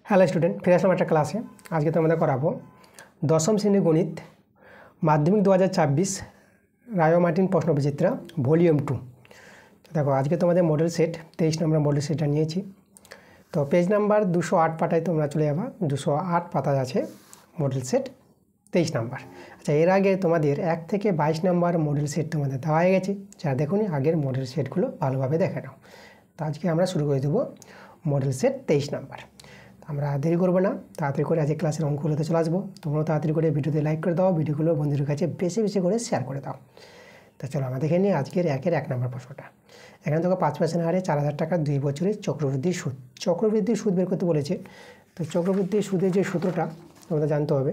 Hello student, ফিরে আসলাম একটা ক্লাসে। আজকে তোমাদের করাবো দশম শ্রেণী গণিত মাধ্যমিক 2024 রায় মার্টিন প্রশ্নবিচিত্রা ভলিউম 2। দেখো আজকে তোমাদের মডেল সেট 23 নম্বর মডেল সেটটা নিয়েছি। তো পেজ নাম্বার 208 পাতায় তোমরা চলে যাবা। 208 পাতায় আছে মডেল সেট 23 নাম্বার। আচ্ছা, এর আগে তোমাদের 1 থেকে 22 নাম্বার মডেল সেট তোমাদের দেওয়া হয়ে গেছে। যারা দেখুনি আগের মডেল সেটগুলো ভালোভাবে দেখে নাও। তো আজকে আমরা শুরু করে দেবো মডেল সেট 23 নাম্বার। আমরা দেরি করবো না, তাড়াতাড়ি করে আজকে ক্লাসের অঙ্কগুলোতে চলে আসবো। তোমরাও তাড়াতাড়ি করে ভিডিওতে লাইক করে দাও, ভিডিওগুলো বন্ধুদের কাছে বেশি বেশি করে শেয়ার করে দাও। তো চলো আমরা দেখে নিই আজকের 1 নম্বর প্রশ্নটা। এখানে দেখো 5% হারে 4000 টাকা 2 বছরের চক্রবৃদ্ধির সুদ। চক্রবৃদ্ধির সুদ বের করতে বলেছে। তো চক্রবৃদ্ধির সুদের যে সূত্রটা তোমাদের জানতে হবে।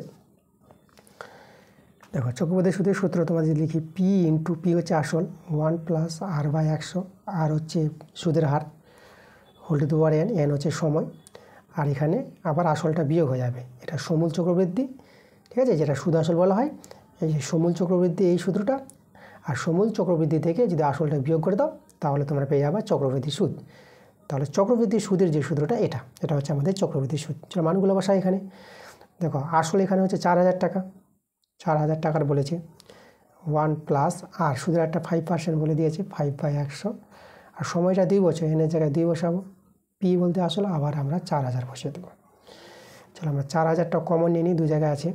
দেখো চক্রবৃদ্ধির সুদের সূত্র তোমাদের যদি লিখি পি ইন্টু পি হচ্ছে আসল 1 প্লাস r/100, আর হচ্ছে সুদের হার whole to the power n, n হচ্ছে সময়, আর এখানে আবার আসলটা বিয়োগ হয়ে যাবে। এটা সমূল চক্রবৃদ্ধি, ঠিক আছে, যেটা সুদ আসল বলা হয়। এই যে সমূল চক্রবৃদ্ধি এই সূত্রটা, আর সমূল চক্রবৃদ্ধি থেকে যদি আসলটা বিয়োগ করে দাও তাহলে তোমরা পেয়ে যাবে চক্রবৃদ্ধি সুদ। তাহলে চক্রবৃদ্ধি সুদের যে সূত্রটা এটা হচ্ছে আমাদের চক্রবৃদ্ধি সুদ। চলো মানগুলো বসাই এখানে। দেখো আসল এখানে হচ্ছে 4000 টাকা, 4000 টাকার বলেছে 1 প্লাস আর সুদের একটা 5% বলে দিয়েছে 5/100, আর সময়টা 2 বছর, এনের জায়গায় 2 বসাবো। পি বলতে আসলে আবার আমরা 4000 বসিয়ে দেবো। চলো আমরা 4000টা কমন নিয়ে নিই, 2 জায়গায় আছে,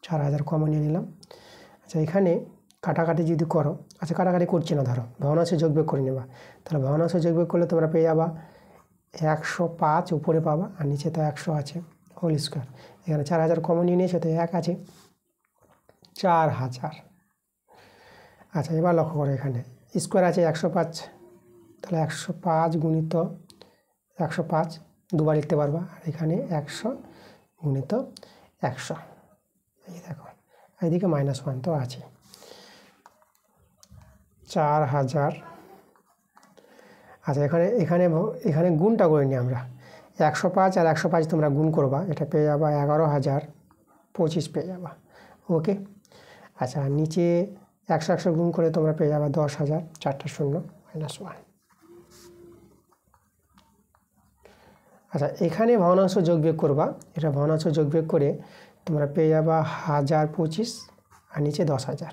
4000 কমন নিয়ে নিলাম। আচ্ছা এখানে কাটাকাটি যদি করো, আচ্ছা কাটাকাটি করছি না, ধরো ভগ্নাংশে যোগবিয়োগ করে নেবা। তাহলে ভগ্নাংশে যোগবিয়োগ করলে তোমরা পেয়ে যাবা 105 উপরে পাবা, আর নিচে তো 100 আছে হোল স্কোয়ার। এখানে 4000 কমন নিয়ে নিয়েছে, তো 1 আছে 4000। আচ্ছা এবার লক্ষ্য করো এখানে স্কোয়ার আছে 105, তাহলে 105 গুণিত 105 দুবার লিখতে পারবা, আর এখানে 100 গুণিত 100। এই দেখো এইদিকে -1 তো আছে 4000। আচ্ছা এখানে এখানে এখানে গুণটা করে নিই আমরা। 105 আর 105 তোমরা গুণ করবা, এটা পেয়ে যাবা 11025 পেয়ে যাবা। ওকে। আচ্ছা নিচে 100 গুণ করে তোমরা পেয়ে যাবা 10,000, 4টা শূন্য -1। আচ্ছা এখানে ভগ্নাংশ যোগ বিয়োগ করবা, এটা ভগ্নাংশ যোগ বিয়োগ করে তোমরা পেয়ে যাবা 1025, আর নিচে 10,000,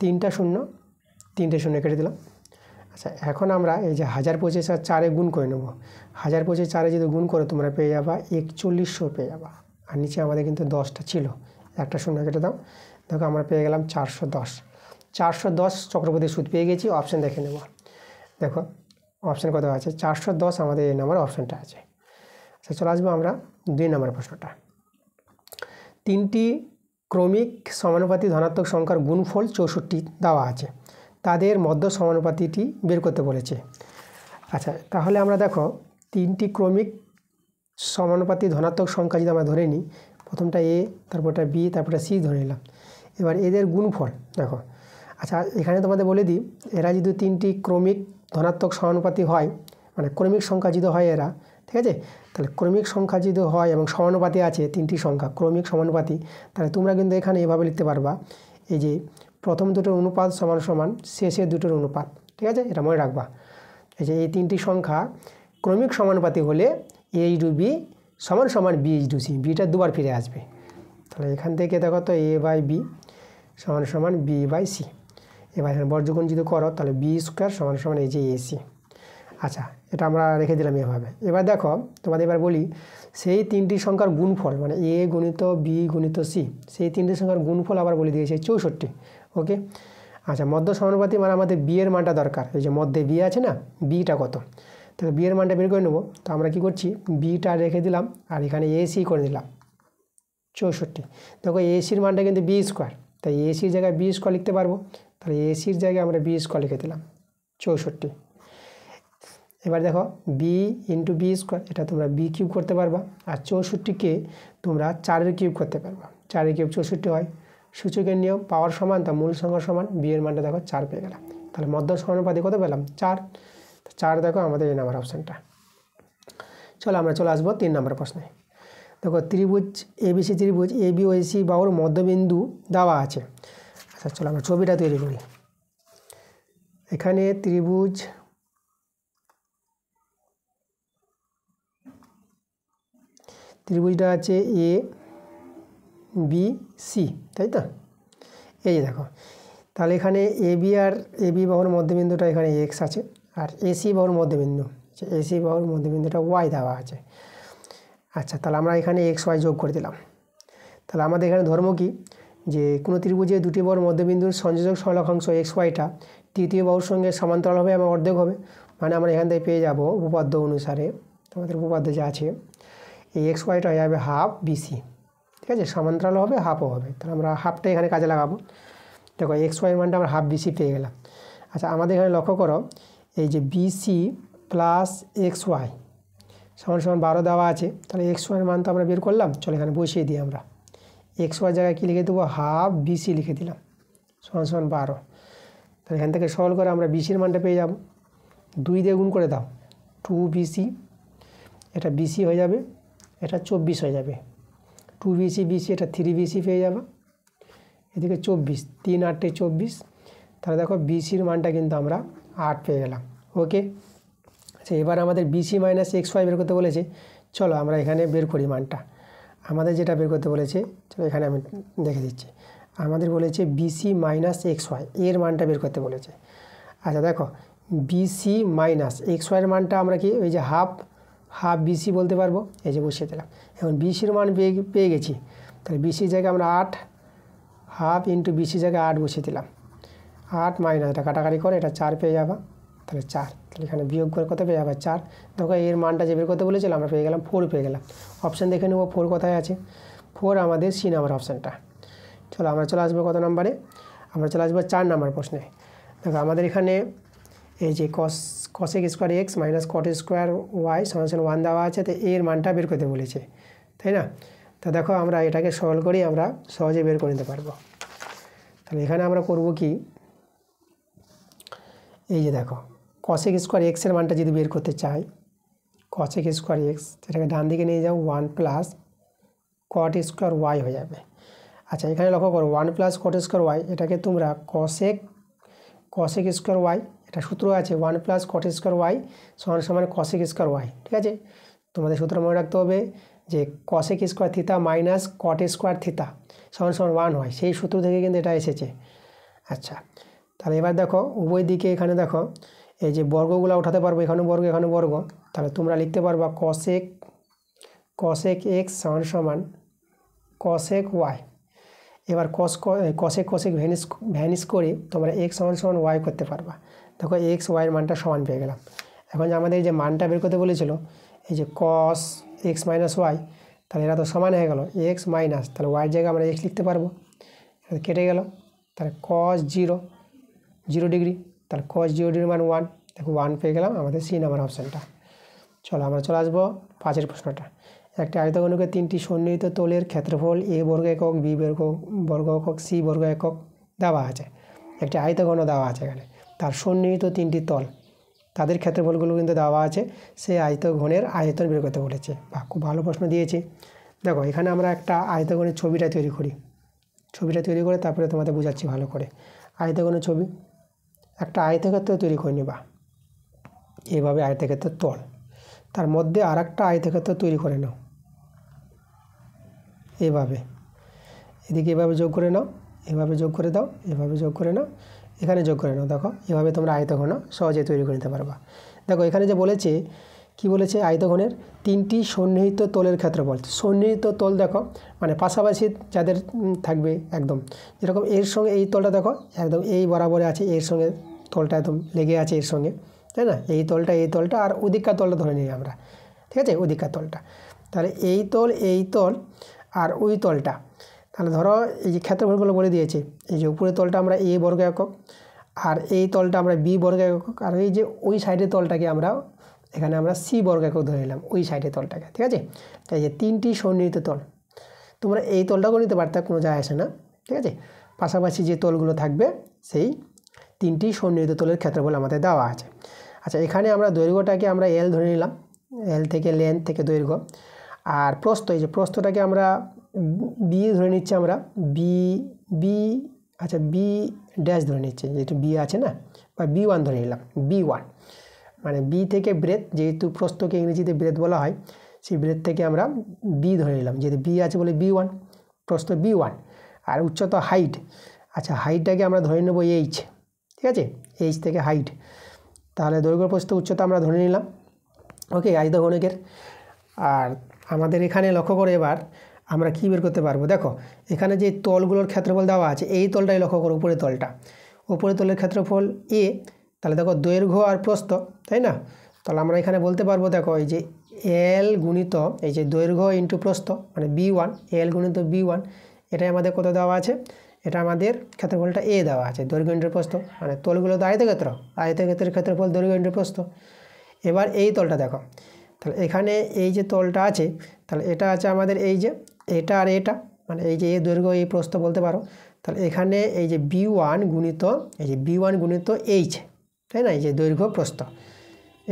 3টা শূন্য কেটে দিলাম। আচ্ছা এখন আমরা এই যে 1025 আর 4 গুণ করে নেব। 1025 4 যদি গুণ করে তোমরা পেয়ে যাবা 4100 পেয়ে যাবা, আর নিচে আমাদের কিন্তু 10টা ছিল, একটা শূন্য কেটে দাও। দেখো আমরা পেয়ে গেলাম 410 চক্রবৃদ্ধি সুদ পেয়ে গেছি। অপশান দেখে নেব। দেখো অপশান কত আছে, 410 আমাদের এই নাম্বার অপশানটা আছে। আচ্ছা চলে আসবো আমরা 2 নম্বর প্রশ্নটা। 3টি ক্রমিক সমানুপাতি ধনাত্মক সংখ্যার গুণফল 64 দেওয়া আছে, তাদের মধ্য সমানুপাতিটি বের করতে বলেছে। আচ্ছা তাহলে আমরা দেখো 3টি ক্রমিক সমানুপাতি ধনাত্মক সংখ্যা যদি আমরা ধরে নিই, প্রথমটা এ, তারপরটা বি, তারপরটা সি ধরে নিলাম। এবার এদের গুণফল দেখো। আচ্ছা এখানে তোমাদের বলে দিই, এরা যদি 3টি ক্রমিক ধনাত্মক সমানুপাতি হয়, মানে ক্রমিক সংখ্যা যদি হয় এরা, ঠিক আছে, তাহলে ক্রমিক সংখ্যা যদি হয় এবং সমানুপাতি আছে 3টি সংখ্যা ক্রমিক সমানুপাতি, তাহলে তোমরা কিন্তু এখানে এভাবে লিখতে পারবা, এই যে প্রথম দুটোর অনুপাত সমান সমান শেষের দুটোর অনুপাত, ঠিক আছে, এটা মনে রাখবা। এই যে এই 3টি সংখ্যা ক্রমিক সমানুপাতি হলে এ ইন্টু বি সমান সমান বি ইন্টু সি, বিটা দুবার ফিরে আসবে। তাহলে এখান থেকে দেখো তো এ বাই বি সমান সমান বি বাই সি। এবার এখানে বর্গগুণ যদি করো তাহলে বি স্কোয়ার সমান সমান এই যে এসি। আচ্ছা এটা আমরা রেখে দিলাম এভাবে। এবার দেখো তোমাদের এবার বলি, সেই 3টি সংখ্যার গুণফল মানে এ গুণিত বি গুণিত সি, সেই 3টি সংখ্যার গুণফল আবার বলে দিয়েছে 64। ওকে। আচ্ছা মধ্য সমানুপাতি মানে আমাদের বি এর মানটা দরকার। এই যে মধ্যে বি আছে না, বিটা কত, তাহলে বি এর মানটা বের করে নেবো। তো আমরা কি করছি, বিটা রেখে দিলাম আর এখানে এসি করে দিলাম 64। দেখো এসির মানটা কিন্তু বি স্কোয়ার, তাই এসির জায়গায় বি স্কোয়ার লিখতে পারবো। তাহলে এসির জায়গায় আমরা বি স্কোয়ার লিখে দিলাম 64। এবার দেখো বি ইন্টু বি স্কোয়ার, এটা তোমরা বি কিউব করতে পারবা, আর 64কে তোমরা 4 কিউব করতে পারবা। 4 কিউব 64 হয়। সূচকের নিয়ম, পাওয়ার সমান তা মূল সংখ্যা সমান, বি এর মানটা দেখো 4 পেয়ে গেলাম। তাহলে মধ্য সমানুপাতি কত পেলাম, 4। 4 দেখো আমাদের এই নাম্বার অপশানটা। চলো আমরা চলে আসবো 3 নম্বর প্রশ্নে। দেখো ত্রিভুজ এবিসি ত্রিভুজ এ বি ও সি বাহুর মধ্যবিন্দু দেওয়া আছে। আচ্ছা চলো আমরা ছবিটা তৈরি করি। এখানে ত্রিভুজ ত্রিভুজটা আছে এ বি সি, তাই তো? এই যে দেখো, তাহলে এখানে এ বি বাহুর মধ্যবিন্দুটা এখানে এক্স আছে, আর এসি বাহুর মধ্যবিন্দু, এসি বাহুর মধ্যবিন্দুটা ওয়াই দেওয়া আছে। আচ্ছা, তাহলে আমরা এখানে এক্স ওয়াই যোগ করে দিলাম। তাহলে আমাদের এখানে ধর্ম কি, যে কোনো ত্রিভুজে দুটি বাহুর মধ্যবিন্দুর সংযোজক সরলরেখাংশ এক্স ওয়াইটা তৃতীয় বাহুর সঙ্গে সমান্তরাল হবে এবং অর্ধেক হবে। মানে আমরা এখান থেকে পেয়ে যাব উপপাদ্য অনুসারে, তোমাদের উপপাদ্য যা আছে, এই এক্স ওয়াইটা হয়ে যাবে হাফ বিসি, ঠিক আছে? সমান্তরাল হবে, হাফও হবে। তাহলে আমরা হাফটা এখানে কাজে লাগাবো। দেখো এক্স ওয়াই মানটা আমরা হাফ বিসি পেয়ে গেলাম। আচ্ছা, আমাদের এখানে লক্ষ্য করো, এই যে বিসি প্লাস এক্স ওয়াই সমান সমান 12 দেওয়া আছে। তাহলে এক্স ওয়াইয়ের মান তো আমরা বের করলাম, চলো এখানে বসিয়ে দিই আমরা। এক্স ওয়াই জায়গায় কী লিখে দেবো, হাফ বিসি লিখে দিলাম, সমান সমান 12। তাহলে এখান থেকে সরল করে আমরা বিসির মানটা পেয়ে যাব। 2 দিয়ে গুণ করে দাও, 2 বিসি, এটা বিসি হয়ে যাবে, এটা 24 হয়ে যাবে। 2 বিসি বিসি, এটা 3 বিসি পেয়ে যাবে, এদিকে 24, 3 8 24। তাহলে দেখো বিসির মানটা কিন্তু আমরা 8 পেয়ে গেলাম। ওকে, আচ্ছা এবার আমাদের বিসি মাইনাস এক্স ওয়াই বের করতে বলেছে। চলো আমরা এখানে বের করি মানটা। আমাদের যেটা বের করতে বলেছে, চলো এখানে আমি দেখে দিচ্ছি। আমাদের বলেছে বিসি মাইনাস এক্স ওয়াই, এর মানটা বের করতে বলেছে। আচ্ছা দেখো, বিসি মাইনাস এক্স ওয়াইয়ের মানটা আমরা কি, ওই যে হাফ বিসি বলতে পারবো, এই যে বসিয়ে দিলাম। এখন বিসির মান পেয়ে গেছি, তাহলে বিসির জায়গায় আমরা 8, হাফ ইন্টু বিসি জায়গায় 8 বসিয়ে দিলাম। 8 মাইনাস এটা কাটাকাটি করে, এটা 4 পেয়ে যাবা, তাহলে 4। তাহলে এখানে বিয়োগ করে কত পেয়ে যাবে, 4। দেখো এর মানটা যে বের করতে বলেছিলাম আমরা পেয়ে গেলাম 4 পেয়ে গেলাম। অপশান দেখে নেবো 4 কোথায় আছে, 4 আমাদের সি নাম্বার অপশানটা। চলো আমরা চলে আসবো কত নাম্বারে, আমরা চলে আসবো 4 নাম্বার প্রশ্নে। দেখো আমাদের এখানে এই যে cosec square x minus cot square y সমান 1 দেওয়া আছে, তো এর মানটা বের করতে বলেছে, তাই না? তো দেখো আমরা এটাকে সরল করি, আমরা সহজে বের করে নিতে পারবো। তাহলে এখানে আমরা করব কি, এই যে দেখো কসেক স্কোয়ার এক্সের মানটা যদি বের করতে চাই, কসেক স্কোয়ার এক্স এটাকে ডান দিকে নিয়ে যাও, 1 প্লাস কট স্কোয়ার ওয়াই হয়ে যাবে। আচ্ছা এখানে লক্ষ্য করো, 1 প্লাস কট স্কোয়ার ওয়াই, এটাকে তোমরা কসেক স্কোয়ার ওয়াই, এটা সূত্র আছে 1 প্লাস কট স্কোয়ার ওয়াই সমান সমান কসেক স্কোয়ার ওয়াই, ঠিক আছে? তোমাদের সূত্র মনে রাখতে হবে যে cosec square theta minus cot square theta সমান সমান 1 হয়, সেই সূত্র থেকে কিন্তু এটা এসেছে। আচ্ছা তাহলে এবার দেখো উভয় দিকে এখানে দেখো এই যে বর্গগুলো উঠাতে পারবো, এখানে বর্গ এখানে বর্গ, তাহলে তোমরা লিখতে পারবা কসেক এক্স সমান সমান কসেক ওয়াই। এবার কসেক ভ্যানিস করে তোমরা এক্স সমান সমান ওয়াই করতে পারবা। দেখো এক্স ওয়াইয়ের মানটা সমান পেয়ে গেলাম। এখন আমাদের যে মানটা বের করতে বলেছিল, এই যে কস এক্স মাইনাস ওয়াই, তাহলে এরা তো সমান হয়ে গেল, এক্স মাইনাস, তাহলে ওয়াইয়ের জায়গায় আমরা এক্স লিখতে পারবো, কেটে গেল। তাহলে কস 0 ডিগ্রি, তাহলে কস 0 ডিগ্রি মান 1, দেখো 1 পেয়ে গেলাম, আমাদের সি নাম্বার অপশানটা। চলো আমরা চলে আসবো 5 প্রশ্নটা। একটি আয়তঘনকের 3টি সন্নিহিত তলের ক্ষেত্রফল এ বর্গ একক, বি বর্গ একক, সি বর্গ একক দেওয়া আছে। একটি আয়তঘন দেওয়া আছে এখানে, তার সন্নিহিত 3টি তল, তাদের ক্ষেত্রফলগুলো কিন্তু দেওয়া আছে, সেই আয়তঘনের আয়তন বের করতে বলেছে। বা খুব ভালো প্রশ্ন দিয়েছে। দেখো এখানে আমরা একটা আয়তঘনের ছবিটা তৈরি করি, ছবিটা তৈরি করে তারপরে তোমাদের বোঝাচ্ছি ভালো করে। আয়তঘনের ছবি, একটা আয়তক্ষেত্র তৈরি করে নিবা, এভাবে আয়তক্ষেত্রের তল, তার মধ্যে আর একটা আয়তক্ষেত্র তৈরি করে নাও, এভাবে, এদিকে এভাবে যোগ করে নাও, এভাবে যোগ করে দাও, এভাবে যোগ করে নাও, এখানে যোগ করে নাও। দেখো এভাবে তোমরা আয়তঘন সহজে তৈরি করে নিতে পারবা। দেখো এখানে যে বলেছে, কি বলেছে, আয়তঘনের 3টি সন্নিহিত তলের ক্ষেত্রফল। সন্নিহিত তল দেখো মানে পাশাপাশি যাদের থাকবে একদম, যেরকম এর সঙ্গে এই তলটা দেখো একদম এই বরাবরে আছে, এর সঙ্গে তলটা একদম লেগে আছে এর সঙ্গে, তাই না? এই তলটা আর ওদিককার তলটা ধরে নিই আমরা, ঠিক আছে? ওদিককার তলটা, তাহলে এই তল আর ওই তলটা, তাহলে ধরো এই যে ক্ষেত্রফলগুলো বলে দিয়েছে, এই যে উপরের তলটা আমরা এ বর্গ একক, আর এই তলটা আমরা বি বর্গ একক, আর এই যে ওই সাইডের তলটাকে আমরা এখানে আমরা সি বর্গ একক ধরে নিলাম, ওই সাইডের তলটাকে, ঠিক আছে? তাই যে 3টি সন্নিহিত তল, তোমরা এই তলটাও নিতে পারতে, কোনো যায় আসে না, ঠিক আছে? পাশাপাশি যে তলগুলো থাকবে সেই 3টি সন্নিহিত তলের ক্ষেত্রফল আমাদের দেওয়া আছে। আচ্ছা এখানে আমরা দৈর্ঘ্যটাকে আমরা এল ধরে নিলাম, এল থেকে লেন্থ থেকে দৈর্ঘ্য, আর প্রস্থ, এই যে প্রস্থটাকে আমরা বি ধরে নিচ্ছি, আমরা বি আচ্ছা বি ড্যাশ ধরে নিচ্ছি, যেহেতু বি আছে না, বা B1 ধরে নিলাম, B1 মানে বি থেকে ব্রেথ, যেহেতু প্রস্থকে ইংরেজিতে ব্রেথ বলা হয়, সেই বৃত্ত থেকে আমরা বি ধরে নিলাম, যেহেতু বি আছে বলে B1, প্রস্থ B1 আর উচ্চতা হাইট। আচ্ছা, হাইটটাকে আমরা ধরে নেব এইচ, ঠিক আছে, এইচ থেকে হাইট, তাহলে দৈর্ঘ্য প্রস্থ উচ্চতা আমরা ধরে নিলাম। ওকে, আয়তঘনকের। আর আমাদের এখানে লক্ষ্য করে এবার আমরা কী বের করতে পারবো, দেখো এখানে যে তলগুলোর ক্ষেত্রফল দেওয়া আছে, এই তলটাই লক্ষ্য করো, উপরের তলটা, উপরের তলের ক্ষেত্রফল এ, তাহলে দেখো দৈর্ঘ্য আর প্রস্থ, তাই না? তাহলে আমরা এখানে বলতে পারবো, দেখো এই যে এল গুণিত এই যে দৈর্ঘ্য ইন্টু প্রস্থ মানে B1, এল গুণিত B1, এটাই আমাদের কত দেওয়া আছে, এটা আমাদের ক্ষেত্রফলটা এ দেওয়া আছে, দৈর্ঘ্য ইন্টু প্রস্থ, মানে তলগুলো তো আয়তক্ষেত্র, আয়তক্ষেত্রের ক্ষেত্রফল দৈর্ঘ্য ইন্টু প্রস্থ। এবার এই তলটা দেখো, তাহলে এখানে এই যে তলটা আছে, তাহলে এটা আছে আমাদের এই যে এটা আর এটা, মানে এই যে এই দৈর্ঘ্য এই প্রস্থ বলতে পারো। তাহলে এখানে এই যে B1 গুণিত এই যে B1 গুণিত এইচ, তাই না, এই যে দৈর্ঘ্য প্রস্থ,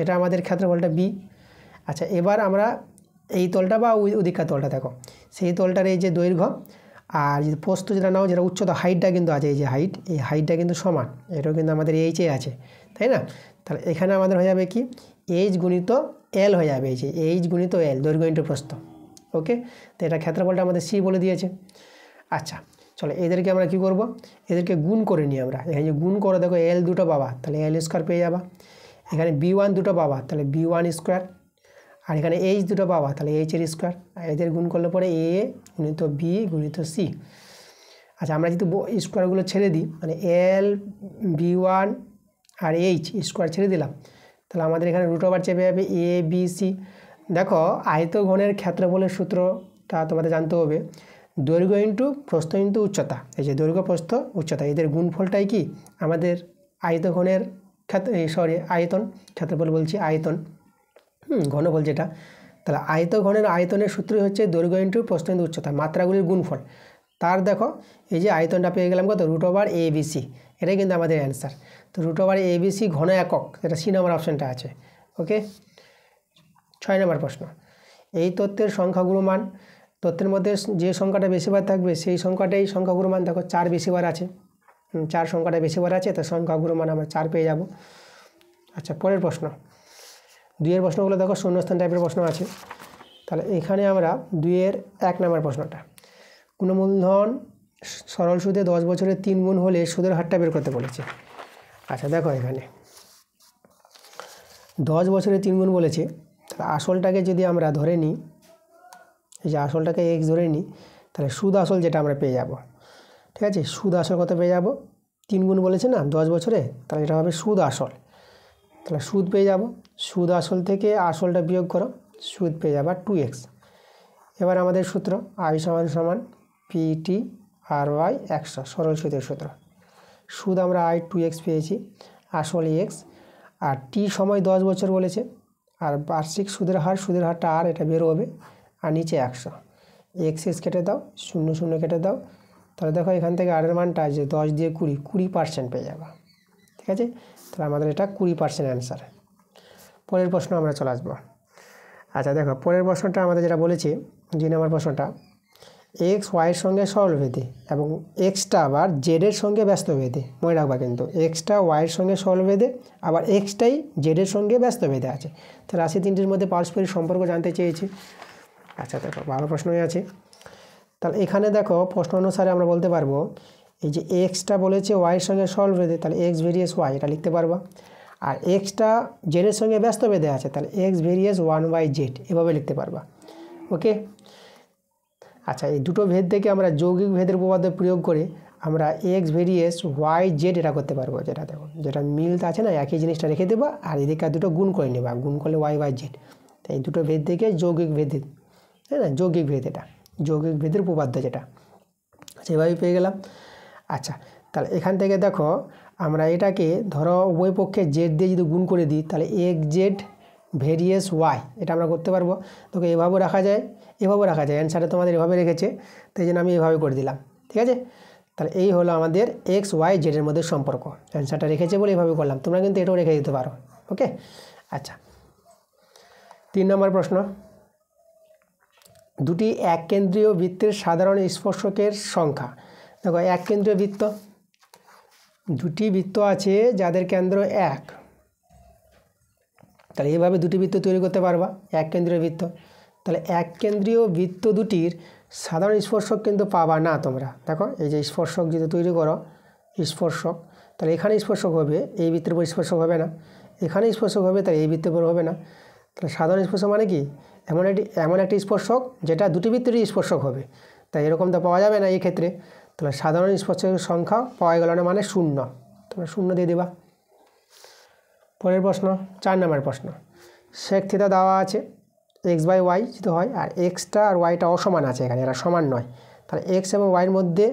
এটা আমাদের ক্ষেত্রফলটা বি। আচ্ছা, এবার আমরা এই তলটা বা ওদিককার তলটা দেখো, সেই তলটার এই যে দৈর্ঘ্য আর যদি প্রস্থ যেটা নাও, যেটা উচ্চতা হাইটটা কিন্তু আছে, এই যে হাইট, এই হাইটটা কিন্তু সমান, এটাও কিন্তু আমাদের এইচে আছে, তাই না? তাহলে এখানে আমাদের হয়ে যাবে কি, এইচ গুণিত এল হয়ে যাবে, এই যে এইচ গুণিত এল, দৈর্ঘ্য ইন্টু প্রস্থ। ওকে, তো এটা ক্ষেত্রফলটা আমাদের সি বলে দিয়েছে। আচ্ছা, চলো এদেরকে আমরা কি করব, এদেরকে গুণ করে নিই আমরা। এখানে যে গুণ করে দেখো, এল দুটো পাবা তাহলে এল স্কোয়ার পেয়ে যাবা, এখানে B1 দুটো পাবা তাহলে B1 স্কোয়ার, আর এখানে এইচ দুটো পাবা তাহলে এইচ এর স্কোয়ার, আর এদের গুণ করলে পরে এ গুণিত বি গুণিত সি। আচ্ছা, আমরা যদি স্কোয়ারগুলো ছেড়ে দিই, মানে এল B1 আর এইচ স্কোয়ার ছেড়ে দিলাম, তাহলে আমাদের এখানে রুট ওভার চেপে যাবে এ বি সি। দেখো আয়তঘনের ক্ষেত্রফলের সূত্রটা তোমাদের জানতে হবে, দৈর্ঘ্য ইন্টু প্রস্থ ইন্টু উচ্চতা, এই যে দৈর্ঘ্য প্রস্থ উচ্চতা, এদের গুণফলটাই কি আমাদের আয়তঘনের আয়তন, ক্ষেত্রফল বলছি আয়তন, ঘনফল যেটা। তাহলে আয়তঘনের আয়তনের সূত্রই হচ্ছে দৈর্ঘ্য ইন্টু প্রস্থ ইন্টু উচ্চতা, মাত্রাগুলির গুণফল। তার দেখো এই যে আয়তনটা পেয়ে গেলাম কত, root over A B C, এটাই কিন্তু আমাদের অ্যান্সার। তো root over A B C ঘন একক, যেটা সি নম্বর অপশানটা আছে। ওকে, 6 নম্বর প্রশ্ন, এই তথ্যের সংখ্যাগুলো মান, তথ্যের মধ্যে যে সংখ্যাটা বেশিবার থাকবে সেই সংখ্যাটাই সংখ্যাগুলো মান। দেখো 4 বেশিবার আছে, 4 সংখ্যাটা বেশিবার আছে, তো সংখ্যাগুলো মান আমরা 4 পেয়ে যাব। আচ্ছা, পরের প্রশ্ন, 2-এর প্রশ্নগুলো দেখো শূন্যস্থান টাইপের প্রশ্ন আছে। তাহলে এখানে আমরা 2-এর 1 নম্বর প্রশ্নটা, কোনো মূলধন সরল সুদে 10 বছরের 3 গুণ হলে সুদের হারটা বের করতে বলেছে। আচ্ছা, দেখো এখানে 10 বছরের 3 গুণ বলেছে, তাহলে আসলটাকে যদি আমরা ধরে নিই, এই যে আসলটাকে এক্স ধরে নিই, তাহলে সুদ আসল যেটা আমরা পেয়ে যাব, ঠিক আছে, সুদ আসল কত পেয়ে যাব, 3 গুণ বলেছে না 10 বছরে, তাহলে এটা হবে সুদ আসল, তাহলে সুদ পেয়ে যাব, সুদ আসল থেকে আসলটা বিয়োগ করো, সুদ পেয়ে যাবা 2x। এবার আমাদের সূত্র আই সমান সমান পিটি আর ওয়াই 100, সরল সুদের সূত্র। সুদ আমরা আই 2x পেয়েছি, আসল এক্স, আর টি সময় 10 বছর বলেছে, আর বার্ষিক সুদের হারটা আর, এটা বেরোবে, আর নিচে 100, এক্স কেটে দাও, 0 0 কেটে দাও, তাহলে দেখো এখান থেকে আরের মানটা যে 10 দিয়ে 20% পেয়ে যাবা, ঠিক আছে। তাহলে আমাদের এটা 20% অ্যান্সার। পরের প্রশ্ন আমরা চলে আসবো। আচ্ছা, দেখো পরের প্রশ্নটা আমাদের যেটা বলেছে, 2 নম্বর প্রশ্নটা, এক্স ওয়াইয়ের সঙ্গে সরলভেদে এবং এক্সটা আবার জেডের সঙ্গে ব্যস্তভেদে, মনে রাখবা কিন্তু এক্সটা ওয়াইয়ের সঙ্গে সরলভেদে, আবার এক্সটাই জেডের সঙ্গে ব্যস্তভেদে আছে। তো রাশি তিনটির মধ্যে পারস্পরিক সম্পর্ক জানতে চেয়েছি। আচ্ছা, দেখো 12 প্রশ্নই আছে। তাহলে এখানে দেখো প্রশ্ন অনুসারে আমরা বলতে পারবো, এই যে এক্সটা বলেছে ওয়াইয়ের সঙ্গে সরলভেদে, তাহলে এক্স ভেরিয়েস ওয়াই এটা লিখতে পারবা, আর এক্সটা জেডের সঙ্গে ব্যস্তভেদে আছে, তাহলে এক্স ভেরিয়েস 1/z এভাবে লিখতে পারবা। ওকে, আচ্ছা, এই দুটো ভেদ থেকে আমরা যৌগিক ভেদের উপপাদ্য প্রয়োগ করে আমরা এক্স ভেরিয়েস ওয়াই জেড এটা করতে পারবো, যেটা দেখো যেটা মিলতে আছে না, একই জিনিসটা রেখে দেবা, আর এদিকে দুটো গুণ করে নেবা, গুণ করলে y/z। তাই এই দুটো ভেদ থেকে যৌগিক ভেদ, তাই না, যৌগিক ভেদ, এটা যৌগিক ভেদের উপপাদ্য যেটা, সেভাবেই পেয়ে গেলাম। আচ্ছা, তাহলে এখান থেকে দেখো আমরা এটাকে ধরো উভয় পক্ষে জেড দিয়ে যদি গুণ করে দিই, তাহলে এক্স জেড ভেরিয়েস ওয়াই এটা আমরা করতে পারবো। তোকে এভাবেও রাখা যায়, এভাবেও রাখা যায়, অ্যান্সারে তোমাদের এভাবে রেখেছে, তাই জন্য আমি এভাবে করে দিলাম, ঠিক আছে। তাহলে এই হলো আমাদের এক্স ওয়াই জেডের মধ্যে সম্পর্ক, অ্যান্সারটা রেখেছে বলে এভাবে করলাম, তোমরা কিন্তু এটাও রেখে দিতে পারো। ওকে, আচ্ছা, 3 নম্বর প্রশ্ন, দুটি এক কেন্দ্রীয় বৃত্তের সাধারণ স্পর্শকের সংখ্যা। দেখো এক কেন্দ্রীয় বৃত্ত, দুটি বৃত্ত আছে যাদের কেন্দ্র 1, তাহলে এইভাবে দুটি বৃত্ত তৈরি করতে পারবা, এক কেন্দ্রীয় বৃত্ত। তাহলে এক কেন্দ্রীয় বৃত্ত দুটির সাধারণ স্পর্শক কিন্তু পাবা না তোমরা। দেখো এই যে স্পর্শক যদি তৈরি করো স্পর্শক, তাহলে এখানে স্পর্শক হবে, এই বৃত্তের উপর স্পর্শক হবে না, এখানে স্পর্শক হবে, তাহলে এই বৃত্তের উপর হবে না। তাহলে সাধারণ স্পর্শক মানে কি, এমন একটি স্পর্শক যেটা দুটি বৃত্তেরই স্পর্শক হবে, তাই এরকম তো পাওয়া যাবে না এই ক্ষেত্রে। তাহলে সাধারণ স্পর্শকের সংখ্যা পাওয়া গেল না, মানে 0, তোমরা 0 দিয়ে দেবা। পরের প্রশ্ন 4 নম্বর প্রশ্ন, sec থিটা দেওয়া আছে x/y যদি হয়, আর এক্সটা আর ওয়াইটা অসমান আছে এখানে, এরা সমান নয়। তাহলে এক্স এবং ওয়াইয়ের মধ্যে,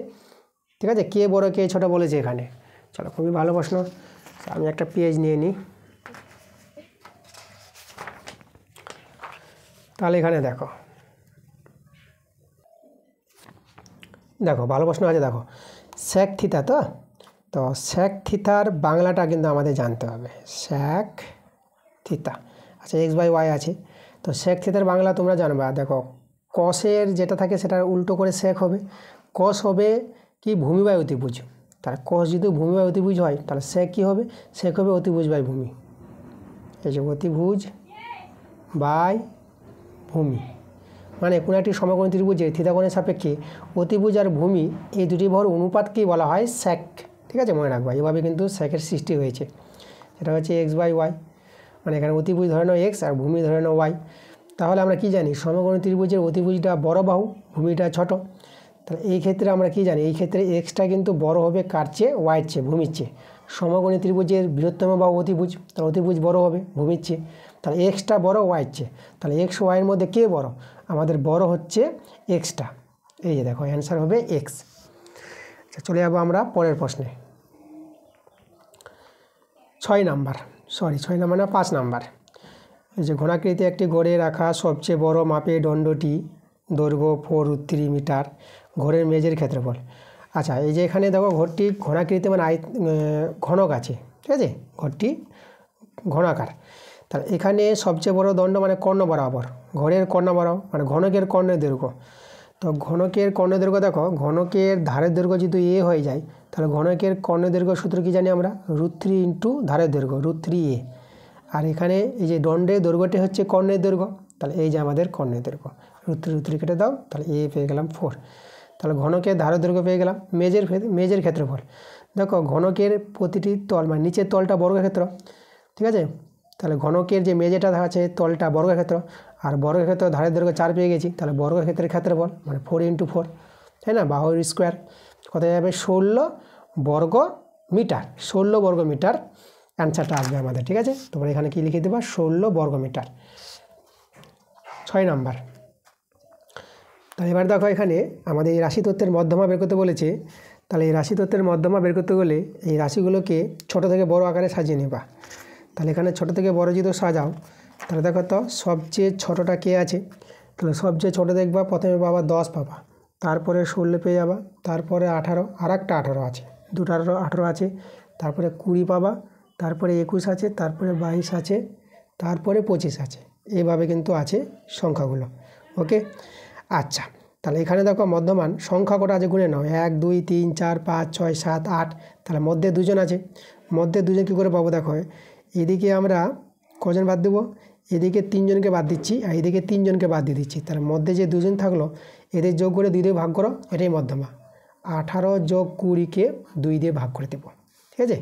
ঠিক আছে, কে বড় কে ছোট বলেছে এখানে। চলো, খুবই ভালো প্রশ্ন। আমি একটা পেজ নিয়ে নিই। তাহলে এখানে দেখো ভালো প্রশ্ন আছে। দেখো sec থিটা, তো sec থিটার বাংলাটা কিন্তু আমাদের জানতে হবে। sec থিটা, আচ্ছা x/y আছে, তো sec থিটার বাংলা তোমরা জানবা। দেখো কসের যেটা থাকে সেটা উল্টো করে sec হবে, কস হবে কি ভূমি বাই অতিভুজ। তাহলে কস যদি ভূমি বাই অতিভুজ হয়, তাহলে sec কী হবে, sec হবে অতিভুজ বাই ভূমি। এই যে অতিভুজ বাই ভূমি, মানে কোনো একটি সমকোণী ত্রিভুজে থিটা কোণের সাপেক্ষে অতিভুজ আর ভূমি এই দুটি ভর অনুপাতকেই বলা হয় sec। ঠিক আছে, মনে রাখবা, এভাবে কিন্তু সেকের সৃষ্টি হয়েছে। এটা হচ্ছে x/y, মানে এখানে অতিভুজ ধরে নাও এক্স আর ভূমি ধরে নাও ওয়াই। তাহলে আমরা কি জানি, সমকোণী ত্রিভুজের অতিভুজটা বড় বাহু, ভূমিটা ছোট। তাহলে এই ক্ষেত্রে আমরা কি জানি, এই ক্ষেত্রে এক্সটা কিন্তু বড় হবে কার চেয়ে, ওয়াইয়ের চেয়ে, ভূমির চেয়ে। সমকোণী ত্রিভুজের বৃহত্তম বাহু অতিভুজ, তাহলে অতিভুজ বড় হবে ভূমির চেয়ে, তাহলে এক্সটা বড় ওয়াইয়ের চেয়ে। তাহলে এক্স ওয়াইয়ের মধ্যে কে বড়, আমাদের বড় হচ্ছে এক্সটা। এই যে দেখো অ্যান্সার হবে এক্স। আচ্ছা, চলে যাবো আমরা পরের প্রশ্নে। 6 নাম্বার না 5 নাম্বার। এই যে ঘনাকৃতি একটি গড়ে রাখা সবচেয়ে বড় মাপের দণ্ডটি দৈর্ঘ্য 4√3 মিটার, ঘরের মেঝের ক্ষেত্রফল। আচ্ছা, এই যে এখানে দেখো ঘরটি ঘনাকৃতি মানে ঘনক আছে, ঠিক আছে, ঘরটি ঘনাকার। তাহলে এখানে সবচেয়ে বড় দণ্ড মানে কর্ণ বরাবর, ঘরের কর্ণ বরাবর মানে ঘনকের কর্ণের দৈর্ঘ্য। তো ঘনকের কর্ণের দৈর্ঘ্য দেখো, ঘনকের ধারের দৈর্ঘ্য যদি এ হয়ে যায়, তাহলে ঘনকের কর্ণের দৈর্ঘ্য সূত্র কী জানি আমরা, √3 ইন্টু ধারের দৈর্ঘ্য, √3a। আর এখানে এই যে দণ্ডের দৈর্ঘ্যটি হচ্ছে কর্ণের দৈর্ঘ্য, তাহলে এই যে আমাদের কর্ণের দৈর্ঘ্য, √3 কেটে দাও, তাহলে এ পেয়ে গেলাম 4। তাহলে ঘনকের ধারের দৈর্ঘ্য পেয়ে গেলাম। মেজের ক্ষেত্রফল, দেখো ঘনকের প্রতিটি তল মানে নিচের তলটা বর্গক্ষেত্র, ঠিক আছে। তাহলে ঘনকের যে মেঝেটা আছে তলটা বর্গক্ষেত্র, আর বর্গক্ষেত্র ধারের দৈর্ঘ্য 4 পেয়ে গেছি, তাহলে বর্গক্ষেত্রের ক্ষেত্রফল মানে 4 × 4, তাই না, বাহুর স্কোয়ার কত যাবে, 16 বর্গ মিটার। 16 বর্গ মিটার অ্যান্সারটা আসবে আমাদের, ঠিক আছে। তোমরা এখানে কি লিখে দেবা, 16 বর্গ মিটার। 6 নাম্বার। তাহলে এবার দেখো এখানে আমাদের এই রাশি তত্ত্বের মধ্যমা বের করতে বলেছে। তাহলে এই রাশি তত্ত্বের মধ্যমা বের করতে গেলে এই রাশিগুলোকে ছোট থেকে বড় আকারে সাজিয়ে নেবা। তাহলে এখানে ছোট থেকে বড় যদি সাজাও, তাহলে দেখো তো সবচেয়ে ছোটোটা কে আছে, তাহলে সবচেয়ে ছোটো দেখবা, প্রথমে পাবা 10 পাবা, তারপরে 16 পেয়ে যাবা, তারপরে 18, আর একটা 18 আছে, দুটো 18 আছে, তারপরে 20 পাবা, তারপরে 21 আছে, তারপরে 22 আছে, তারপরে 25 আছে। এইভাবে কিন্তু আছে সংখ্যাগুলো, ওকে। আচ্ছা, তাহলে এখানে দেখো মধ্যমান সংখ্যা কটা আছে গুনে নাও, 1 2 3 4 5 6 7 8। তাহলে মধ্যে 2 জন আছে, মধ্যে 2 জন কী করে পাবো, দেখো এদিকে আমরা কজন বাদ দেবো, এদিকে 3 জনকে বাদ দিচ্ছি, আর এদিকে 3 জনকে বাদ দিয়ে দিচ্ছি। তাহলে মধ্যে যে 2 জন থাকলো এদের যোগ করে 2 দিয়ে ভাগ করো, এটাই মধ্যমা। 18 যোগ 20কে 2 দিয়ে ভাগ করে দেবো, ঠিক আছে,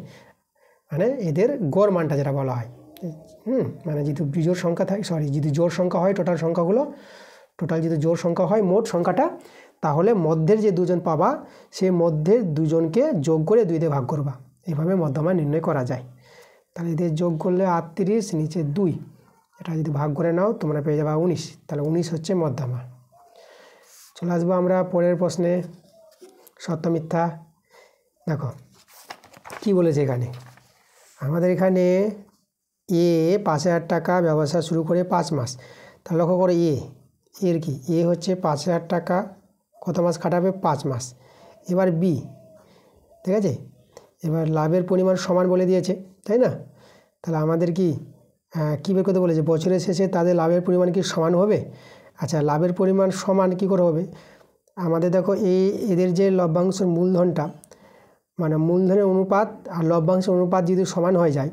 মানে এদের গড় মানটা যেটা বলা হয়। মানে যদি বিজোড় সংখ্যা থাকে, যদি জোড় সংখ্যা হয়, টোটাল যদি জোড় সংখ্যা হয় মোট সংখ্যাটা, তাহলে মধ্যের যে 2 জন পাবা, সে মধ্যের 2 জনকে যোগ করে 2 দিয়ে ভাগ করবা, এভাবে মধ্যমা নির্ণয় করা যায়। তাহলে এদের যোগ করলে 38, নিচে 2, এটা যদি ভাগ করে নাও তোমরা পেয়ে যাবা 19। তাহলে 19 হচ্ছে মধ্যমা। চলে আসবো আমরা পরের প্রশ্নে, সত্য মিথ্যা। দেখো কি বলেছে এখানে, আমাদের এখানে এ 5,000 টাকা ব্যবসা শুরু করে 5 মাস। তাহলে লক্ষ্য করে এর কি, এ হচ্ছে 5,000 টাকা কত মাস খাটাবে, 5 মাস। এবার বি, ঠিক আছে, এবার লাভের পরিমাণ সমান বলে দিয়েছে, তাই না। তাহলে আমাদের কি বের করতে বলেছে, বছরের শেষে তাদের লাভের পরিমাণ কি সমান হবে। আচ্ছা, লাভের পরিমাণ সমান কি করে হবে, আমাদের দেখো এদের যে লভ্যাংশের মূলধনটা, মানে মূলধনের অনুপাত আর লভ্যাংশের অনুপাত যদি সমান হয়ে যায়,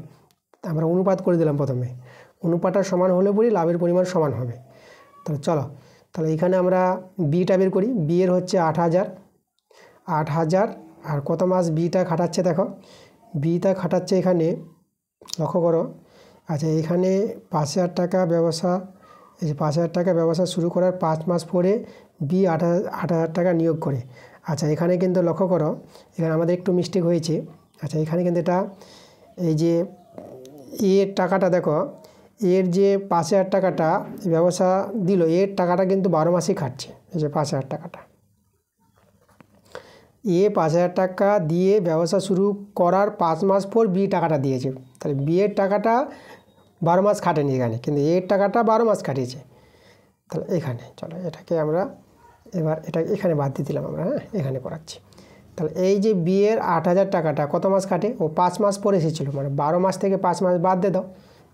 আমরা অনুপাত করে দিলাম প্রথমে, অনুপাতটা সমান হলে পরই লাভের পরিমাণ সমান হবে। তাহলে চলো, তাহলে এখানে আমরা বিটা বের করি। বি এর হচ্ছে 8,000 আর কত মাস বিটা খাটাচ্ছে দেখো, বিটা খাটাচ্ছে এখানে লক্ষ্য করো। আচ্ছা এখানে 5,000 টাকা ব্যবসা, এই যে 5,000 টাকা ব্যবসা শুরু করার 5 মাস পরে বি 8,000 টাকা নিয়োগ করে। আচ্ছা এখানে কিন্তু লক্ষ্য করো, এখানে আমাদের একটু মিস্টেক হয়েছে। আচ্ছা এখানে কিন্তু এটা এই যে এর টাকাটা দেখো, এর যে 5,000 টাকাটা ব্যবসা দিল, এর টাকাটা কিন্তু 12 মাসই খাটছে। এই যে 5,000 টাকাটা, 5,000 টাকা দিয়ে ব্যবসা শুরু করার 5 মাস পর বি টাকাটা দিয়েছে। তাহলে বি এর টাকাটা 12 মাস খাটেনি এখানে, কিন্তু এর টাকাটা 12 মাস খাটিয়েছে। তাহলে এখানে চলো এটাকে আমরা এবার এটা এখানে বাদ দিয়ে দিলাম আমরা, হ্যাঁ এখানে করাচ্ছি। তাহলে এই যে বি এর 8,000 টাকাটা কত মাস খাটে, ও 5 মাস পরে এসেছিলো, মানে 12 মাস থেকে 5 মাস বাদ দিয়ে দাও,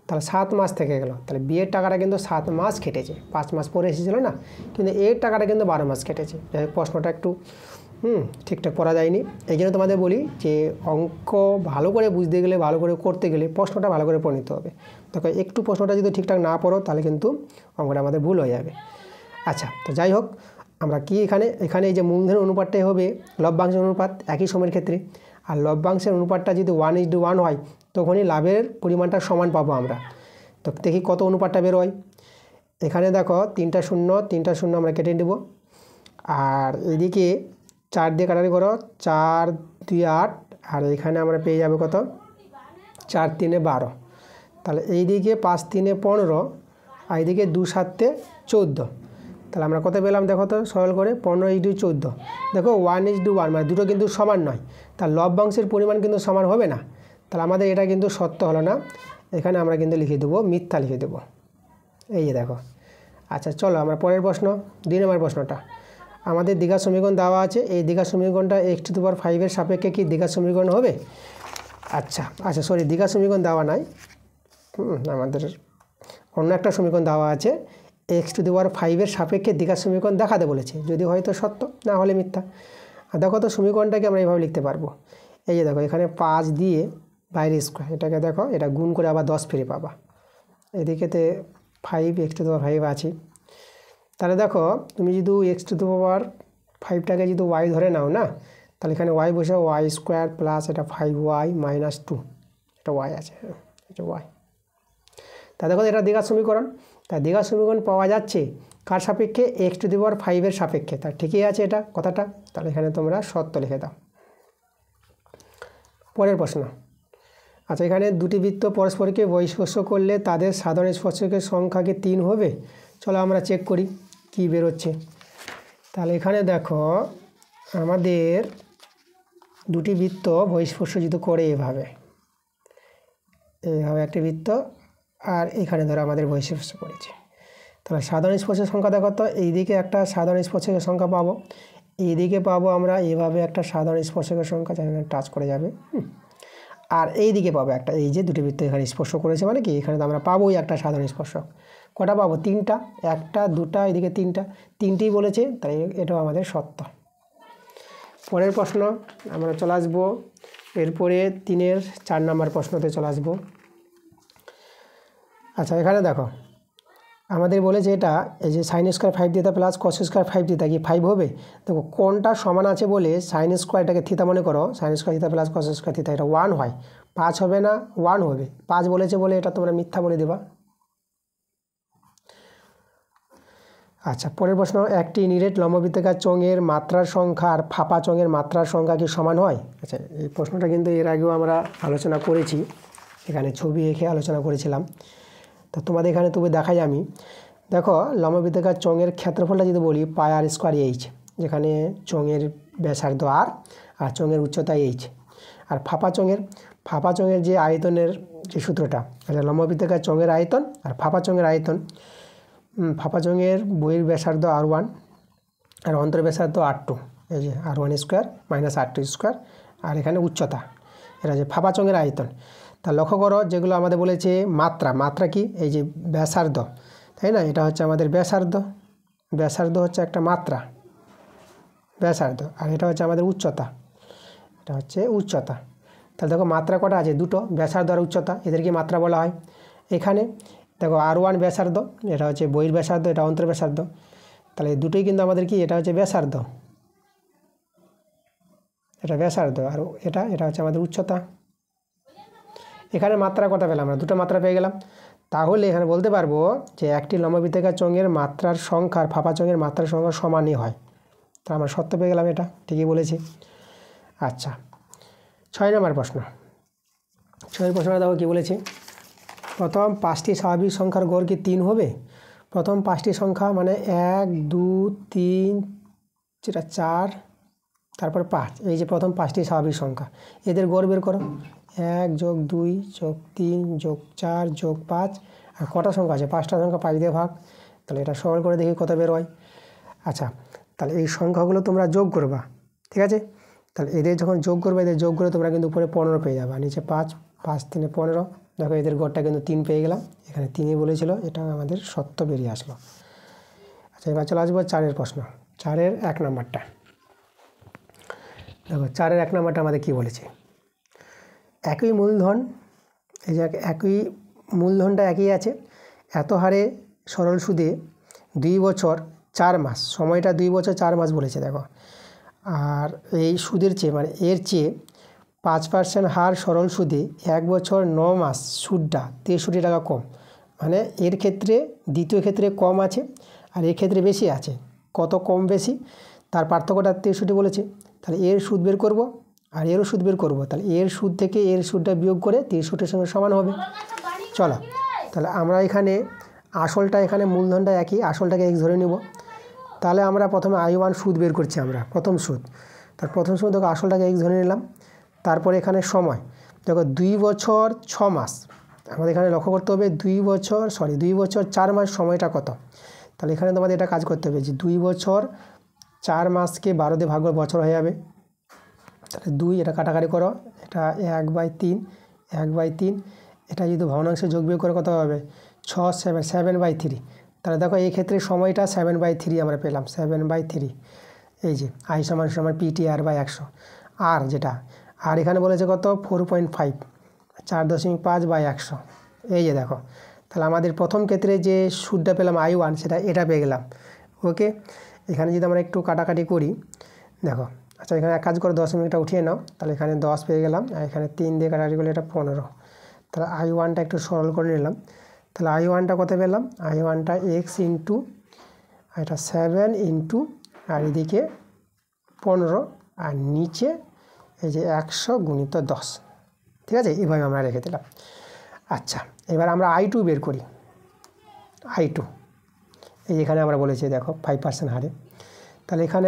তাহলে 7 মাস থেকে গেল। তাহলে বি এর টাকাটা কিন্তু 7 মাস খেটেছে, 5 মাস পরে এসেছিলো না, কিন্তু এর টাকাটা কিন্তু 12 মাস খেটেছে। যাই হোক প্রশ্নটা একটু ঠিকঠাক পড়া যায়নি। এই জন্য তোমাদের বলি যে অঙ্ক ভালো করে বুঝতে গেলে, ভালো করে করতে গেলে প্রশ্নটা ভালো করে পড়ে নিতে হবে। দেখো একটু প্রশ্নটা যদি ঠিকঠাক না পড়ো তাহলে কিন্তু অঙ্কটা আমাদের ভুল হয়ে যাবে। আচ্ছা তো যাই হোক, আমরা কি এখানে এই যে মূলধনের অনুপাতটাই হবে লভ্যাংশের অনুপাত একই সময়ের ক্ষেত্রে। আর লভ্যাংশের অনুপাতটা যদি 1:1 হয় তখনই লাভের পরিমাণটা সমান পাবো আমরা। তো দেখি কত অনুপাতটা বের হয়। এখানে দেখো 3টা শূন্য আমরা কেটে দেবো, আর এইদিকে 4 দিয়ে কাটারি করো, 4 2 8, আর এখানে আমরা পেয়ে যাবে কত, 4 3 12। তাহলে এইদিকে 5 3 15, আর এইদিকে 2 7 14। তাহলে আমরা কত পেলাম দেখো তো সরল করে, 15:14। দেখো 1:1, মানে দুটো কিন্তু সমান নয়, তার লভ্যাংশের পরিমাণ কিন্তু সমান হবে না। তাহলে আমাদের এটা কিন্তু সত্য হলো না, এখানে আমরা কিন্তু লিখে দেবো মিথ্যা লিখে দেবো। এই যে দেখো। আচ্ছা চলো আমরা পরের প্রশ্ন, 2 নম্বর প্রশ্নটা। আমাদের দ্বিঘাত সমীকরণ দেওয়া আছে, এই দ্বিঘাত সমীকরণটা x⁵ এর সাপেক্ষে কি দ্বিঘাত সমীকরণ হবে? আচ্ছা সরি, দ্বিঘাত সমীকরণ দেওয়া নাই, আমাদের অন্য একটা সমীকরণ দেওয়া আছে, x⁵ এর সাপেক্ষে দ্বিঘাত সমীকরণ দেখাতে বলেছে, যদি হয়তো সত্য, না হলে মিথ্যা। আর দেখো তো সমীকরণটাকে আমরা এইভাবে লিখতে পারবো। এই যে দেখো এখানে 5 দিয়ে বাইরে স্কোয়ার, এটাকে দেখো এটা গুণ করে আবার 10 ফিরে পাবা, এদিকেতে 5 x⁵ আছে। তাহলে দেখো তুমি যদি x⁵টাকে যদি y ধরে নাও না, তাহলে এখানে y বসে y² প্লাস এটা 5y - 2, এটা y আছে, এটা y। তা দেখো এটা দ্বিঘাত সমীকরণ, তাই দ্বিঘাত সমীকরণ পাওয়া যাচ্ছে কার সাপেক্ষে, x⁵ এর সাপেক্ষে। তার ঠিকই আছে এটা কথাটা, তাহলে এখানে তোমরা সত্য লিখে দাও। পরের প্রশ্ন। আচ্ছা এখানে দুটি বৃত্ত পরস্পরকে বহিঃস্পর্শ করলে তাদের সাধারণ স্পর্শকের সংখ্যা কি 3 হবে? চলো আমরা চেক করি কি বেরোচ্ছে। তাহলে এখানে দেখো আমাদের দুটি বৃত্ত বহিঃস্পর্শ যদি করে এইভাবে একটি বৃত্ত, আর এখানে ধরো আমাদের বহিঃস্পর্শ করেছে, তাহলে সাধারণ স্পর্শের সংখ্যা দেখো তো, এইদিকে একটা সাধারণ স্পর্শকের সংখ্যা পাবো, এইদিকে পাবো আমরা এইভাবে একটা সাধারণ স্পর্শকের সংখ্যা, যেখানে টাচ করে যাবে, আর এই দিকে পাবো একটা, এই যে দুটি বৃত্ত এখানে স্পর্শ করেছে মানে কি, এখানে তো আমরা পাবোই একটা সাধারণ স্পর্শক। কটা পাবো? 3টা, 1টা 2টা, এদিকে 3টেই বলেছে, তাই এটাও আমাদের সত্য। পরের প্রশ্ন আমরা চলে আসবো, এরপরে 3-এর 4 নম্বর প্রশ্নতে চলে আসবো। আচ্ছা এখানে দেখো আমাদের বলেছে এটা, এই যে sin² 5θ প্লাস cos² 5θ কি 5 হবে? দেখো কোনটা সমান আছে বলে sin² এটাকে থিতা মনে করো, sin² θ প্লাস cos² θ, এটা 1 হয়, 5 হবে না, 1 হবে। 5 বলেছে বলে এটা তোমরা মিথ্যা বলে দেবা। আচ্ছা পরের প্রশ্ন, একটি নিরেট লম্ববৃত্তাকার চোঙের মাত্রার সংখ্যা আর ফাঁপা চোঙের মাত্রার সংখ্যা কি সমান হয়? আচ্ছা এই প্রশ্নটা কিন্তু এর আগেও আমরা আলোচনা করেছি, এখানে ছবি এঁকে আলোচনা করেছিলাম। তো তোমাদের এখানে তবু দেখাই আমি। দেখো লম্ববৃত্তাকার চোঙের ক্ষেত্রফলটা যদি বলি πr²h, যেখানে চোঙের ব্যাসার্ধ আর চোঙের উচ্চতা h। আর ফাঁপা চোঙের যে আয়তনের যে সূত্রটা, এটা লম্ববৃত্তাকার চোঙের আয়তন আর ফাঁপা চোঙের আয়তন। ফাঁপা চোঙের বহির ব্যাসার্ধ r1 আর অন্তর ব্যাসার্ধ r2, এই যে r1² - r2², আর এখানে উচ্চতা, এটা যে ফাঁপা চোঙের আয়তন। তা লক্ষ্য করো যেগুলো আমাদের বলেছে মাত্রা কি, এই যে ব্যাসার্ধ, তাই না, এটা হচ্ছে আমাদের ব্যাসার্ধ হচ্ছে একটা মাত্রা, ব্যাসার্ধ, আর এটা হচ্ছে আমাদের উচ্চতা, এটা হচ্ছে উচ্চতা। তাহলে দেখো মাত্রা কটা আছে? 2টো, ব্যাসার্ধ আর উচ্চতা, এদেরকে মাত্রা বলা হয়। এখানে দেখো R1 ব্যাসার্ধ, এটা হচ্ছে বহির ব্যাসার্ধ, এটা অন্তর ব্যাসার্ধ, তাহলে দুটোই কিন্তু আমাদের কি, এটা হচ্ছে ব্যাসার্ধ, এটা ব্যাসার্ধ, আর এটা হচ্ছে আমাদের উচ্চতা। এখানে মাত্রা কটা পেলাম আমরা, দুটো মাত্রা পেয়ে গেলাম। তাহলে এখানে বলতে পারবো যে একটি লম্ববৃত্তাকার চোঙের মাত্রার সংখ্যার ফাঁপা চোঙের মাত্রার সংখ্যা সমানই হয়। তা আমরা সত্য পেয়ে গেলাম, এটা ঠিকই বলেছি। আচ্ছা, 6 নম্বর প্রশ্ন। 6 প্রশ্নটা দেখো কী বলেছে, প্রথম 5টি স্বাভাবিক সংখ্যার গড় কি 3 হবে? প্রথম 5টি সংখ্যা মানে 1 2 3 যেটা 4 তারপর 5, এই যে প্রথম 5টি স্বাভাবিক সংখ্যা, এদের গড় বের করো। 1 + 2 + 3 + 4 + 5, আর কটা সংখ্যা আছে, 5টা সংখ্যা 5 দিয়ে ভাগ, তাহলে এটা সরল করে দেখি কত বের হয়। আচ্ছা, তাহলে এই সংখ্যাগুলো তোমরা যোগ করবা, ঠিক আছে? তাহলে এদের যখন যোগ করবে, এদের যোগ করে তোমরা কিন্তু উপরে 15 পেয়ে যাবে, নিচে 5, 5 3 15। দেখো এদের গড়টা কিন্তু 3 পেয়ে গেলাম, এখানে 3ই বলেছিল, এটা আমাদের সত্য বেরিয়ে আসলো। আচ্ছা, এবার চলে আসবো 4 প্রশ্ন। 4 1 নম্বরটা দেখো, 4 1 নম্বরটা আমাদের কী বলেছে, একই মূলধন, এই যে একই মূলধনটা একই আছে, এত হারে সরল সুদে 2 বছর 4 মাস, সময়টা 2 বছর 4 মাস বলেছে দেখো। আর এই সুদের চেয়ে মানে এর চেয়ে 5% হার সরল সুদে 1 বছর 9 মাস সুদটা 63 টাকা কম, মানে এর ক্ষেত্রে দ্বিতীয় ক্ষেত্রে কম আছে আর এর ক্ষেত্রে বেশি আছে। কত কম বেশি তার পার্থক্যটা 63 বলেছে। তাহলে এর সুদ বের করব আর এরও সুদ বের করব, তাহলে এর সুদ থেকে এর সুদটা বিয়োগ করে 63-এর সঙ্গে সমান হবে। চলো, তাহলে আমরা এখানে আসলটা, এখানে মূলধনটা একই, আসলটাকে x ধরে নেব। তাহলে আমরা প্রথমে I1 সুদ বের করছি, আমরা প্রথম সুদ, তার প্রথম সুদ দেখো আসলটাকে x ধরে নিলাম। তারপরে এখানে সময় দেখো 2 বছর 6 মাস, আমাদের এখানে লক্ষ্য করতে হবে 2 বছর 4 মাস সময়টা কত। তাহলে এখানে তোমাদের এটা কাজ করতে হবে যে 2 বছর 4 মাসকে 12 দিয়ে ভাগ করে বছর হয়ে যাবে। তাহলে 2, এটা কাটাকাটি করো, এটা 1/3, এটা যদি ভগ্নাংশে যোগ বিয়োগ করে কত হবে, 6 7/3। তাহলে দেখো এই ক্ষেত্রে সময়টা 7/3 আমরা পেলাম, 7/3। এই যে I = PT/100। আর যেটা আর এখানে বলেছে কত, 4.5, 4.5/100। এই যে দেখো, তাহলে আমাদের প্রথম ক্ষেত্রে যে সুদটা পেলাম I1, সেটা এটা পেয়ে গেলাম। ওকে, এখানে যদি আমরা একটু কাটাকাটি করি দেখো, আচ্ছা এখানে এক কাজ করে 10টা উঠিয়ে নাও, তাহলে এখানে 10 পেয়ে গেলাম, আর এখানে 3 দিয়ে কাটাকাটি করলে এটা 15। তাহলে I1টা একটু সরল করে নিলাম, তাহলে I1টা কত পেলাম, I1টা x ইন্টু, এটা 7 ইন্টু, আর এদিকে 15, আর নিচে এই যে 100 × 10, ঠিক আছে? এইভাবে আমরা রেখে দিলাম। আচ্ছা, এবার আমরা I2 বের করি। I2 এই এখানে আমরা বলেছি দেখো 5% হারে, তাহলে এখানে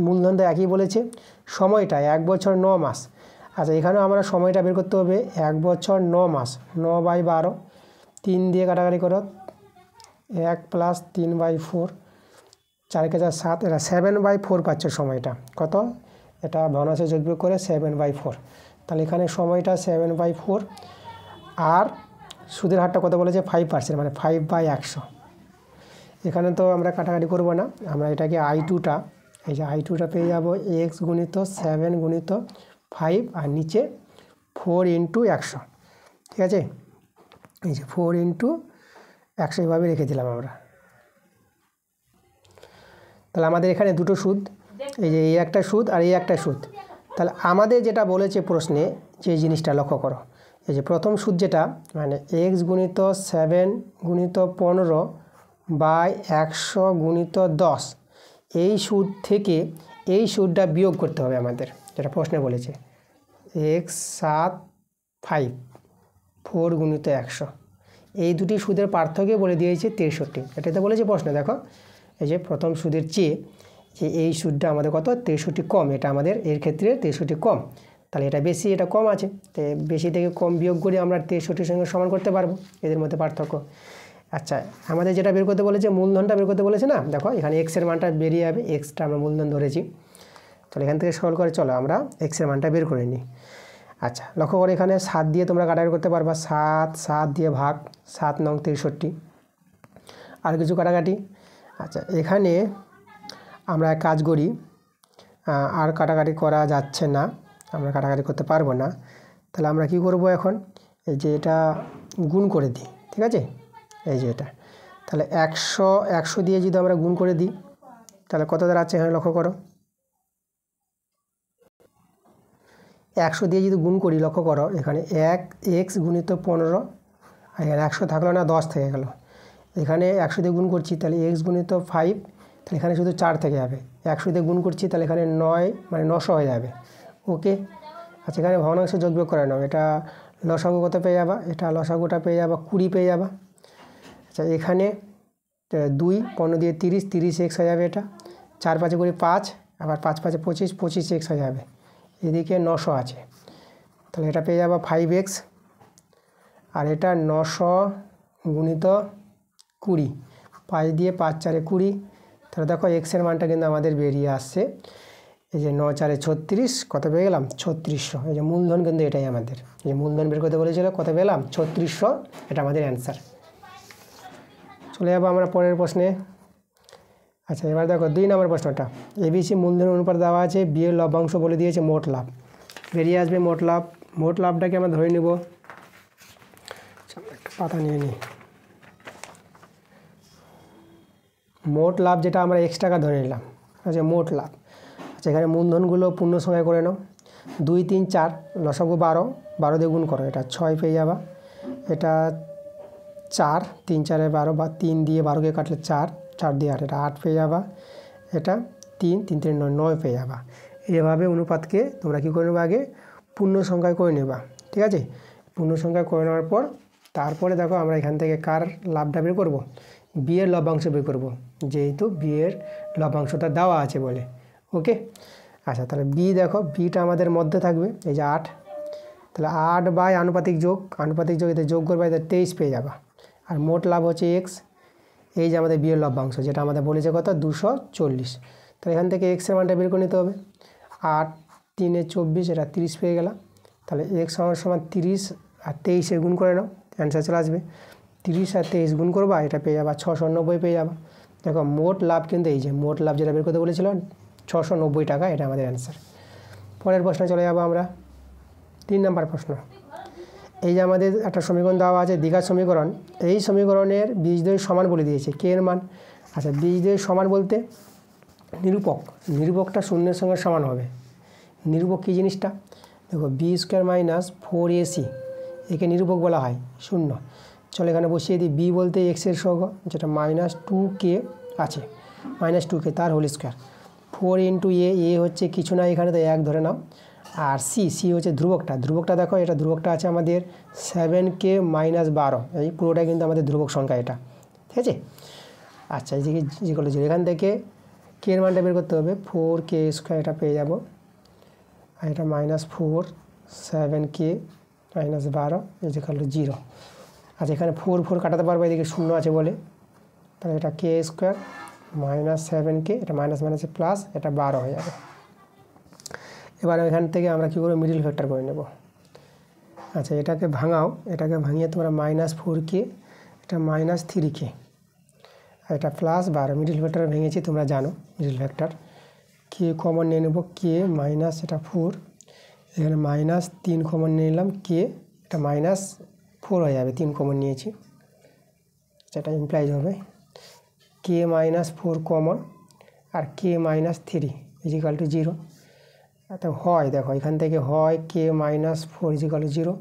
মূলধনটা একই বলেছে, সময়টা 1 বছর 9 মাস। আচ্ছা, এখানেও আমরা সময়টা বের করতে হবে, 1 বছর 9 মাস, 9/12, 3 দিয়ে কাটাকাটি করো, 1 + 3/4, 4 × 7, এটা 7/4 পাচ্ছে সময়টা কত, এটা ভগ্নাংশে যোগ বিয়োগ করে 7/4। তাহলে এখানে সময়টা 7/4, আর সুদের হারটা কত বলেছে, 5%, মানে 5/100। এখানে তো আমরা কাটাকাটি করব না, আমরা এটাকে I2টা, এই যে I2টা পেয়ে যাব x × 7 × 5, আর নিচে 4 × 100, ঠিক আছে? এই যে 4 × 100 এভাবে রেখে দিলাম আমরা। তাহলে আমাদের এখানে দুটো সুদ, এই যে এই একটা সুদ আর এই একটা সুদ। তাহলে আমাদের যেটা বলেছে প্রশ্নে, যে জিনিসটা লক্ষ্য করো, এই যে প্রথম সুদ যেটা মানে x × 7 × 15/100 × 10, এই সুদ থেকে এই সুদটা বিয়োগ করতে হবে আমাদের, যেটা প্রশ্নে বলেছে x 7 5 4 × 100। এই দুটি সুদের পার্থক্য বলে দিয়েছে 63, এটাতে বলেছে প্রশ্নে। দেখো এই যে প্রথম সুদের চেয়ে যে এই সুদটা আমাদের কত, 63 কম, এটা আমাদের এর ক্ষেত্রে 63 কম, তাহলে এটা বেশি এটা কম আছে, তো বেশি থেকে কম বিয়োগ করে আমরা 63-এর সঙ্গে সমান করতে পারবো, এদের মধ্যে পার্থক্য। আচ্ছা, আমাদের যেটা বের করতে বলেছে, মূলধনটা বের করতে বলেছে না, দেখো এখানে এক্সের মানটা বেরিয়ে যাবে, এক্সটা আমরা মূলধন ধরেছি। তাহলে এখান থেকে সরল করে চলো আমরা এক্সের মানটা বের করে নিই। আচ্ছা, লক্ষ্য করে এখানে 7 দিয়ে তোমরা কাটাকাটি করতে পারবা, 7 দিয়ে ভাগ, 7 9 63, আর কিছু কাটাকাটি। আচ্ছা, এখানে আমরা এক কাজ করি, আর কাটাকাটি করা যাচ্ছে না, আমরা কাটাকাটি করতে পারবো না, তাহলে আমরা কি করব এখন, এই যে এটা গুণ করে দিই, ঠিক আছে? এই যে এটা। তাহলে 100 দিয়ে যদি আমরা গুণ করে দিই তাহলে কত দাঁড়াচ্ছে এখানে লক্ষ্য করো। 100 দিয়ে যদি গুণ করি লক্ষ্য করো এখানে 1x গুণিত 15 আর এখানে 100 থাকলো না 10 থেকে গেল। এখানে 100 দিয়ে গুণ করছি তাহলে x গুণিত 5, তাহলে এখানে শুধু 4 থেকে যাবে। 100 দিয়ে গুণ করছি তাহলে এখানে 9 মানে 900 হয়ে যাবে। ওকে, আচ্ছা এখানে ভগ্নাংশ যোগ বিয়োগ করে নাও। এটা লসাগু কত পেয়ে যাবা, এটা লসাগুটা পেয়ে যাবা 20 পেয়ে যাবা। আচ্ছা এখানে 2 15 দিয়ে 30, 30x হয়ে যাবে। এটা 4 5 করে 5, আবার 5 5 25, 25x হয়ে যাবে। এদিকে 900 আছে, তাহলে এটা পেয়ে যাবা 5x, আর এটা 900 গুণিত 20, 5 দিয়ে 5 4 20। তাহলে দেখো এক্সের মানটা কিন্তু আমাদের বেরিয়ে আসছে এই যে 9 4 36, কত পেয়ে গেলাম 3600। এই যে মূলধন কিন্তু এটাই আমাদের, এই যে মূলধন বের করতে বলেছিল, কত পেলাম 3600, এটা আমাদের অ্যান্সার। চলে যাবো আমরা পরের প্রশ্নে। আচ্ছা এবার দেখো 2 নম্বর প্রশ্নটা। এবিসি মূলধন অনুপাত দেওয়া আছে, বি এর লভ্যাংশ বলে দিয়েছে, মোট লাভ বেরিয়ে আসবে। মোট লাভ, মোট লাভটাকে আমরা ধরে নেব। একটা পাতা নিয়ে নিই। মোট লাভ যেটা আমরা x টাকা ধরে নিলাম, আচ্ছা মোট লাভ। আচ্ছা এখানে মূলধনগুলো পূর্ণ সংখ্যায় করে নাও। 2 3 4, লসাগু 12, 12 দিয়ে গুণ করো, এটা 6 পেয়ে যাবা। এটা 4 3 4 12, বা 3 দিয়ে 12কে কাটলে 4, 4 দিয়ে 8, এটা 8 পেয়ে যাবা। এটা 3 3 3 9, 9 পেয়ে যাবা। এভাবে অনুপাতকে তোমরা কী করে নেবা, আগে পূর্ণ সংখ্যায় করে নেবা, ঠিক আছে। পূর্ণ সংখ্যায় করে নেওয়ার পর তারপরে দেখো আমরা এখান থেকে কার লাভটা বের করব, বি এর লভ্যাংশ বের করব, যেহেতু বি এর লভ্যাংশটা দেওয়া আছে বলে। ওকে, আচ্ছা তাহলে বি দেখো, বিটা আমাদের মধ্যে থাকবে, এই যে 8, তাহলে 8 বাই আনুপাতিক যোগ, আনুপাতিক যোগ এতে যোগ করবে, এতে 23 পেয়ে যাবা। আর মোট লাভ হচ্ছে এক্স, এই যে আমাদের বি এর লভ্যাংশ যেটা আমাদের বলেছে কত 240। তাহলে এখান থেকে এক্সের মানটা বের করে নিতে হবে। 8 3 24, এটা 30 পেয়ে গেলাম। তাহলে এক্স সমান 30 আর 23 গুণ করে নাও, অ্যান্সার চলে আসবে। 30 আর 23 গুণ করবা, এটা পেয়ে যাবা 690 পেয়ে যাবা। দেখো মোট লাভ কিন্তু এই যে মোট লাভ যেটা বের করতে বলেছিল 690 টাকা, এটা আমাদের অ্যান্সার। পরের প্রশ্নে চলে যাবো আমরা। 3 নম্বর প্রশ্ন। এই যে আমাদের একটা সমীকরণ দেওয়া আছে, দ্বিঘাত সমীকরণ। এই সমীকরণের বীজদ্বয় সমান বলে দিয়েছে, কে এর মান। আচ্ছা বীজদ্বয় সমান বলতে নিরূপক, নিরূপকটা শূন্যের সঙ্গে সমান হবে। নিরূপক কী জিনিসটা দেখো, বি স্কোয়ার মাইনাস 4ac, একে নিরূপক বলা হয়, শূন্য। চলো এখানে বসিয়ে দিই, বি বলতে এক্সের সহগ যেটা -2k আছে, -2k তার হোল স্কোয়ার, 4 ইন্টু এ হচ্ছে কিছু না এখানে, তো 1 ধরে নাও। আর সি হচ্ছে ধ্রুবকটা, ধ্রুবকটা দেখো এটা ধ্রুবকটা আছে আমাদের 7k - 12, এই পুরোটা কিন্তু আমাদের ধ্রুবক সংখ্যা এটা, ঠিক আছে। আচ্ছা এই যে যেগুলো এখান থেকে কে এর মানটা বের করতে হবে, 4k স্কোয়ার, এটা পেয়ে যাব। আর এটা -4 7k - 12 0। আচ্ছা এখানে 4 4 কাটাতে পারবো, এদিকে শূন্য আছে বলে, তাহলে এটা কে স্কোয়ার -7k, এটা মাইনাস মাইনাসে প্লাস, এটা 12 হয়ে যাবে। এবার এখান থেকে আমরা কী করবো, মিডিল ফ্যাক্টর করে নেব। আচ্ছা এটাকে ভাঙাও, এটাকে ভাঙিয়ে তোমরা -4k, এটা -3k, আর এটা +12, মিডিল ফ্যাক্টর ভেঙেছি তোমরা জানো মিডিল ফ্যাক্টর। কে কমন নিয়ে নেব, কে মাইনাস এটা 4, এখানে -3 কমন নিয়ে নিলাম, কে এটা -4 হয়ে যাবে, 3 কমন নিয়েছি, সেটা ইমপ্লাইজ হবে কে -4 কমন, আর কে -3 = 0। তো হয় দেখো এখান থেকে হয় কে -4 = 0,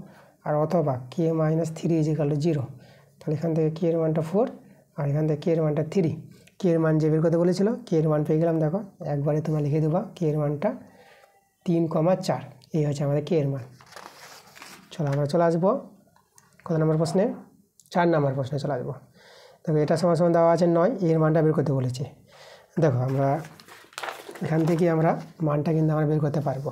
আর অথবা কে -3 = 0। তাহলে এখান থেকে কে এর মানটা 4, আর এখান থেকে কে এর মানটা 3। কে এর মান যে বের করতে বলেছিল, কে এর মান পেয়ে গেলাম। দেখো একবারে তোমরা লিখে দেবা কে এর মানটা 3,4, এই হচ্ছে আমাদের কে এর মান। চলো আমরা চলে আসবো কত নম্বর প্রশ্নে, 4 নম্বর প্রশ্নে চলে আসবো। দেখো এটা সমান সমান দেওয়া আছে 9, এর মানটা বের করতে বলেছে। দেখো আমরা এখান থেকে আমরা মানটা কিন্তু আমরা বের করতে পারবো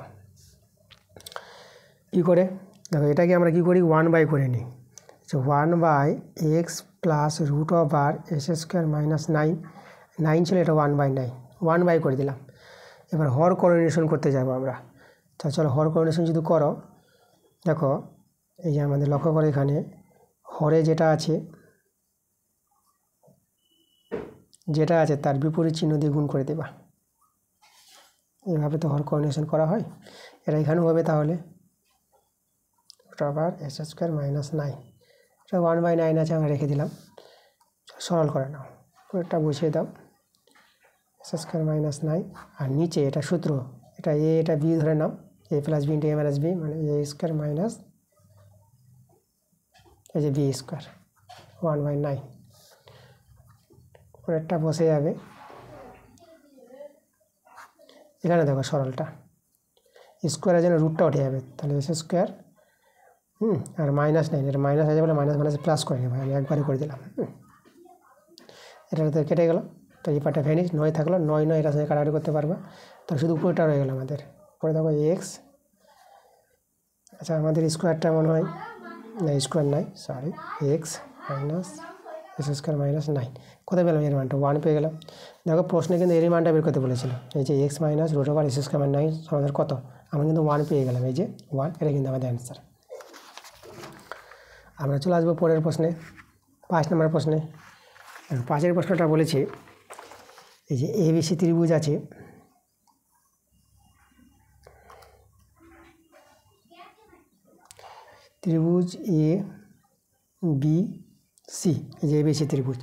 কী করে। দেখো এটাকে আমরা কী করি, 1/, করে নিই। 1/x + √(s² - 9, 9 ছিল, এটা 1/9, 1/, করে দিলাম। এবার হর কোঅর্ডিনেশন করতে যাব আমরা। চলো হর কোঅর্ডিনেশন যদি করো, দেখো এই যে আমাদের লক্ষ্য করে এখানে হরে যেটা আছে তার বিপরীত চিহ্ন দিয়ে গুণ করে দেবা। এভাবে তো হর কোঅর্ডিনেশন করা হয়, এটা এখানেও হবে। তাহলে √(s² - 9, এটা 1/9 আছে, আমরা রেখে দিলাম। সরল করে নাও, পুরোটা বসিয়ে দাও। এক্স স্কোয়ার মাইনাস 9 আর নিচে এটা সূত্র, এটা এ এটা বি ধরে নাও, এ প্লাস বি ইন্টু এ মাইনাস বি মানে এ স্কোয়ার মাইনাস এই যে বি স্কোয়ার 1/9, পুরোটা বসে যাবে। এখানে দেখো সরলটা স্কোয়ারের জন্য রুটটা উঠে যাবে, তাহলে এস স্কোয়ার আর -9, এটা মাইনাস আছে বলে মাইনাস মাইনাস প্লাস করে নেবো, আমি একবারে করে দিলাম। এটা তো কেটে গেল, তো এই পার্টটা ভ্যানিশ, 9 থাকলো, 9 এটার সঙ্গে কাটাকাটি করতে পারবা, তাহলে শুধু উপরেটা রয়ে গেল আমাদের। পরে দেখো এক্স, আচ্ছা আমাদের স্কোয়ারটা মনে হয় না, স্কোয়ার নাই, sorry, x minus S square minus 9, কোথায় পেলাম এর মানটা? 1 পেয়ে গেলাম। দেখো প্রশ্নে কিন্তু এর মানটা বের করতে বলেছিল, এই যে x minus root over s square minus 9 আমাদের কত, আমরা কিন্তু 1 পেয়ে গেলাম, এই যে 1, এটা কিন্তু আমাদের অ্যান্সার। আমরা চলে আসবো পরের প্রশ্নে, 5 নম্বর প্রশ্নে। 5-এর প্রশ্নটা বলেছে এই যে এবিসি ত্রিভুজ আছে, ত্রিভুজ এ বি সি, এই যে এবিসি ত্রিভুজ,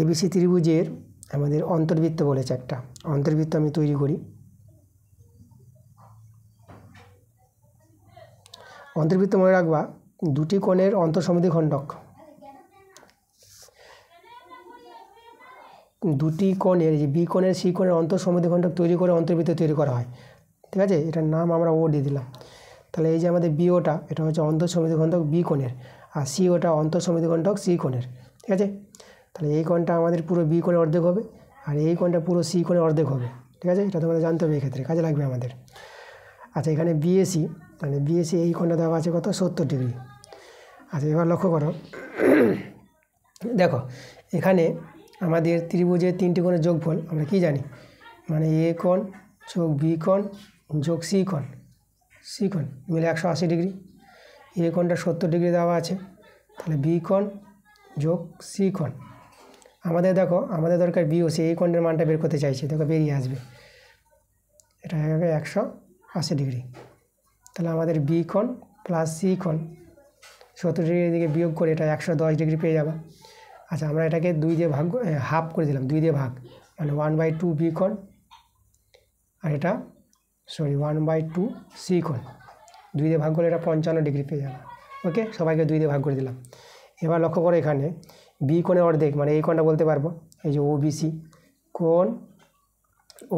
এবিসি ত্রিভুজের আমাদের অন্তর্বৃত্ত বলেছে একটা, অন্তর্বৃত্ত আমি তৈরি করি। অন্তর্বৃত্ত মনে রাখবা, দুটি কোণের অন্তঃসমদ্বিখণ্ডক, দুটি কোণের যে বি কোণের সি কোণের অন্তঃসমদ্বিখণ্ডক তৈরি করে অন্তর্বৃত্ত তৈরি করা হয়, ঠিক আছে? এটার নাম আমরা ও দিয়ে দিলাম। তাহলে এই যে আমাদের বিওটা, এটা হচ্ছে অন্তঃসমদ্বিখণ্ডক বি কোণের, আর সি ওটা অন্তঃসমদ্বিখণ্ডক সি কোণের, ঠিক আছে? তাহলে এই কোণটা আমাদের পুরো বি কোণের অর্ধেক হবে, আর এই কোণটা পুরো সি কোণের অর্ধেক হবে, ঠিক আছে? এটা তোমাদের জানতে হবে, এক্ষেত্রে কাজে লাগবে আমাদের। আচ্ছা এখানে বিএসি, মানে বিএসি এই কোণটা দেওয়া আছে কত, 70 ডিগ্রি। আচ্ছা এবার লক্ষ্য করো, দেখো এখানে আমাদের ত্রিভুজের 3টি কোণের যোগফল আমরা কি জানি, মানে এ কোণ যোগ বি কোণ যোগ সি কোণ মিলে 180 ডিগ্রি। এ কোণটা 70 ডিগ্রি দেওয়া আছে, তাহলে বি কোণ যোগ সি কোণ, আমাদের দেখো আমাদের দরকার বিওসি, এই কোণের মানটা বের করতে চাইছি, দেখো বেরিয়ে আসবে, এটা হয়ে যাবে 180 ডিগ্রি। তাহলে আমাদের বি কোণ প্লাস সি কোণ 70 ডিগ্রির দিকে বিয়োগ করে এটা 110 ডিগ্রি পেয়ে যাবে। আচ্ছা আমরা এটাকে 2 দিয়ে ভাগ, হাফ করে দিলাম, 2 দিয়ে ভাগ, মানে 1/2 বি কোণ, আর এটা 1/2 সি কোণ, 2 দিয়ে ভাগ করলে এটা 55 ডিগ্রি পেয়ে যাবে। ওকে, সবাইকে 2 দিয়ে ভাগ করে দিলাম। এবার লক্ষ্য করো এখানে বি কোণের অর্ধেক, মানে এই কোণটা বলতে পারবো, এই যে ওবিসি কোণ,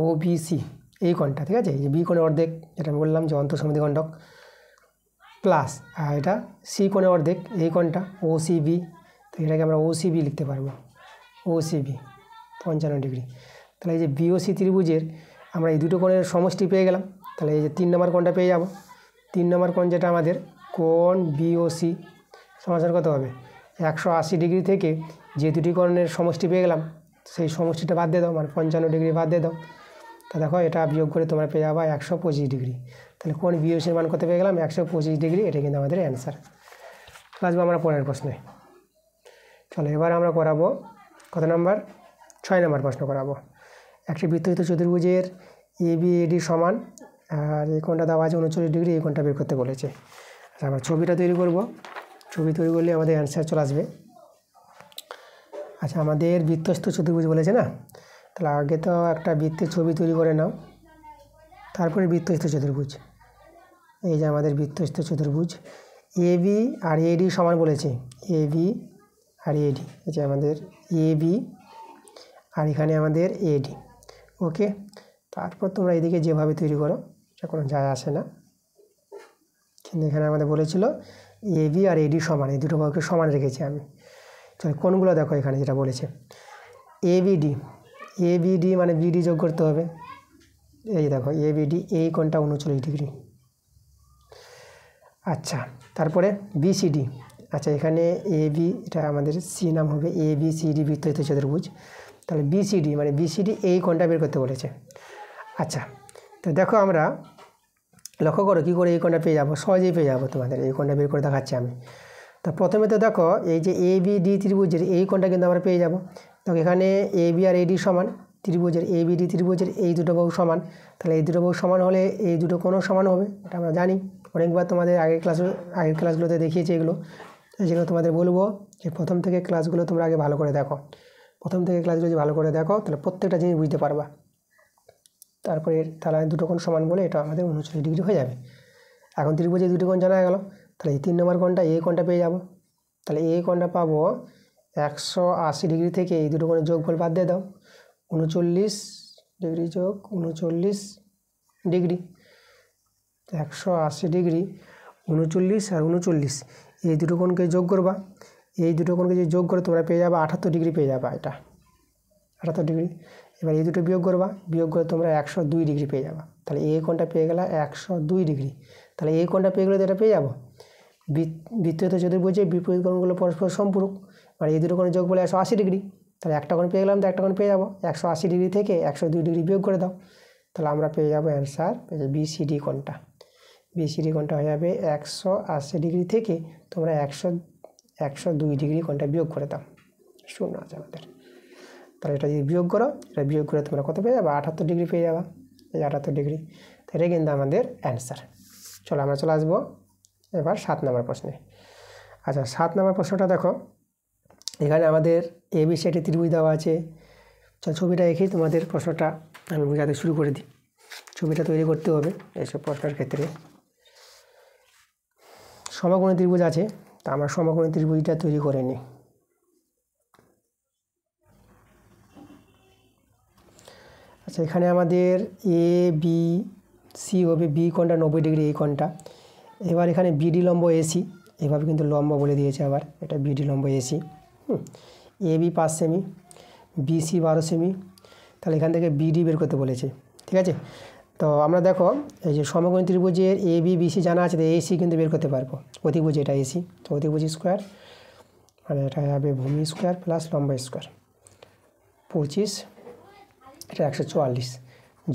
ওবিসি এই কোণটা, ঠিক আছে? এই যে বি কোণের অর্ধেক, যেটা আমি বললাম যে অন্তঃসমদ্বিখণ্ডক, প্লাস আর এটা সি কোণের অর্ধেক, এই কোণটা ওসিবি, তো এটাকে আমরা ওসিবি লিখতে পারবো, ওসিবি 55 ডিগ্রি। তাহলে এই যে বিওসি ত্রিভুজের আমরা এই দুটো কোণের সমষ্টি পেয়ে গেলাম, তাহলে এই যে 3 নম্বর কোণটা পেয়ে যাব। 3 নম্বর কোণ যেটা আমাদের কোণ বিওসি সমাধান কত হবে, 180 ডিগ্রি থেকে যে দুটি কোণের সমষ্টি পেয়ে গেলাম সেই সমষ্টিটা বাদ দিয়ে দাও, মানে 55 ডিগ্রি বাদ দিয়ে দাও, তা দেখো এটা বিয়োগ করে তোমরা পেয়ে যাবা 125 ডিগ্রি। তাহলে কোণ বিওসির মান কত পেয়ে গেলাম, 125 ডিগ্রি, এটা কিন্তু আমাদের অ্যান্সার। আসবো আমরা পরের প্রশ্নে। চলো এবার আমরা করাবো কত নাম্বার, 6 নম্বর প্রশ্ন করাবো। একটি বৃত্তহিত চতুর্ভুজের এবিএডি সমান, আর এই কোণটা দেওয়া আছে 39 ডিগ্রি, এই কোণটা বের করতে বলেছে। আচ্ছা আমরা ছবিটা তৈরি করব, ছবি তৈরি করলে আমাদের অ্যান্সার চলে আসবে। আচ্ছা আমাদের বৃত্তস্থ চতুর্ভুজ বলেছে না, তাহলে আগে তো একটা বৃত্তের ছবি তৈরি করে নাও, তারপরে বৃত্তস্থ চতুর্ভুজ। এই যে আমাদের বৃত্তস্থ চতুর্ভুজ এবি আর এডি সমান বলেছে, এবি আর এডি, এই যে আমাদের এবি আর এখানে আমাদের এডি। ওকে, তারপর তোমরা এদিকে যেভাবে তৈরি করো এটা কোনো যায় আসে না, কিন্তু এখানে আমাদের বলেছিল এবি আর এডি সমান, এই দুটো বাহুকে সমান রেখেছি আমি। চলো কোনগুলো দেখো এখানে যেটা বলেছে এবিডি, এবিডি মানে বিডি যোগ করতে হবে, এই দেখো এবিডি, এই কোণটা 39 ডিগ্রি। আচ্ছা তারপরে বিসিডি, আচ্ছা এখানে এবি, এটা আমাদের সি নাম হবে, এবিসিডি বৃত্তহিত চতুর্ভুজ, তাহলে বিসিডি মানে বিসিডি এই কোণটা বের করতে বলেছে। আচ্ছা তো দেখো আমরা লক্ষ্য করো কী করে এই কোণটা পেয়ে যাবো, সহজেই পেয়ে যাবো, তোমাদের এই কোণটা বের করে দেখাচ্ছি আমি। তো প্রথমে তো দেখো এই যে এবিডি ত্রিভুজের এই কোণটা কিন্তু আমরা পেয়ে যাবো, দেখো এখানে এবি আর এডি সমান, ত্রিভুজের এবিডি ত্রিভুজের এই দুটো বাহু সমান, তাহলে এই দুটো বাহু সমান হলে এই দুটো কোণও সমান হবে, এটা আমরা জানি, অনেকবার তোমাদের আগের ক্লাসগুলোতে দেখিয়েছি এগুলো। এই জন্য তোমাদের বলবো যে প্রথম থেকে ক্লাসগুলো তোমরা আগে ভালো করে দেখো। প্রথম থেকে ক্লাসগুলো যদি ভালো করে দেখো তাহলে প্রত্যেকটা জিনিস বুঝতে পারবা। তারপরে তাহলে দুটো কোণ সমান বলে এটা আমাদের 39 ডিগ্রি হয়ে যাবে। এখন ত্রিভুজে দুটো কোণ জানা গেল, তাহলে এই 3 নম্বর কোণটা এ কোণটা পেয়ে যাব। তাহলে এ কোণটা পাবো 180 ডিগ্রি থেকে এই দুটো কোণের যোগফল বাদ দিয়ে দাও, 39 ডিগ্রি যোগ 39 ডিগ্রি, 180 ডিগ্রি 39 আর 39 এই দুটো কোণকে যোগ করবা। এই দুটো কোণকে যদি যোগ করে তোমরা পেয়ে যাবে 78 ডিগ্রি পেয়ে যাবে, এটা 78 ডিগ্রি। এবার এই দুটো বিয়োগ করবা, বিয়োগ করে তোমরা 102 ডিগ্রি পেয়ে যাবে। তাহলে এই কোণটা পেয়ে গেলে 102 ডিগ্রি। তাহলে এই কোণটা পেয়ে গেলে এটা পেয়ে যাবো। বৃত্তীয় চতুর্ভুজে বিপরীত কোণগুলো পরস্পর সম্পূরক, আর এই দুটো কোণের যোগ বলে 180 ডিগ্রি। তাহলে একটা কোণ পেয়ে গেলাম, তো একটা কোণ পেয়ে যাবো। 180 ডিগ্রি থেকে 102 ডিগ্রি বিয়োগ করে দাও, তাহলে আমরা পেয়ে যাবো অ্যান্সার বিসিডি কোণটা। বিসিডি কোণটা হয়ে যাবে 180 ডিগ্রি থেকে তোমরা 102 ডিগ্রি কোণটা বিয়োগ করে দাও, শূন্য আছে আমাদের। তাহলে এটা যদি বিয়োগ করো, এটা বিয়োগ করে তোমরা কত পেয়ে যাবে? 78 ডিগ্রি পেয়ে যাবা। এই 78 ডিগ্রি, তো এটা কিন্তু আমাদের অ্যান্সার। চলো আমরা চলে আসবো এবার 7 নম্বর প্রশ্নে। আচ্ছা 7 নম্বর প্রশ্নটা দেখো, এখানে আমাদের এবিসিডি ত্রিভুজ দেওয়া আছে। চল ছবিটা এঁকেই তোমাদের প্রশ্নটা আমি বোঝাতে শুরু করে দিই। ছবিটা তৈরি করতে হবে এইসব প্রশ্নের ক্ষেত্রে। সমকোণী ত্রিভুজ আছে, তা আমরা সমকোণী ত্রিভুজটা তৈরি করে নিই। আচ্ছা এখানে আমাদের এ বি সি হবে, বি কোণটা 90 ডিগ্রি এই কোণটা। এবার এখানে বিডি লম্ব এসি, এভাবে কিন্তু লম্ব বলে দিয়েছে আবার, এটা বিডি লম্ব AC. A B 5 semi, BC 12 semi. তাহলে এখান থেকে বিডি বের করতে বলেছে, ঠিক আছে। তো আমরা দেখো এই যে সমকোণী ত্রিভুজের এ বি বিসি জানা আছে, তো এসি কিন্তু বের করতে পারবো। অতিভুজ এটা এসি, তো অতিভুজ স্কোয়ার মানে এটা হবে ভূমি স্কোয়ার প্লাস লম্ব স্কোয়ার 25, এটা 144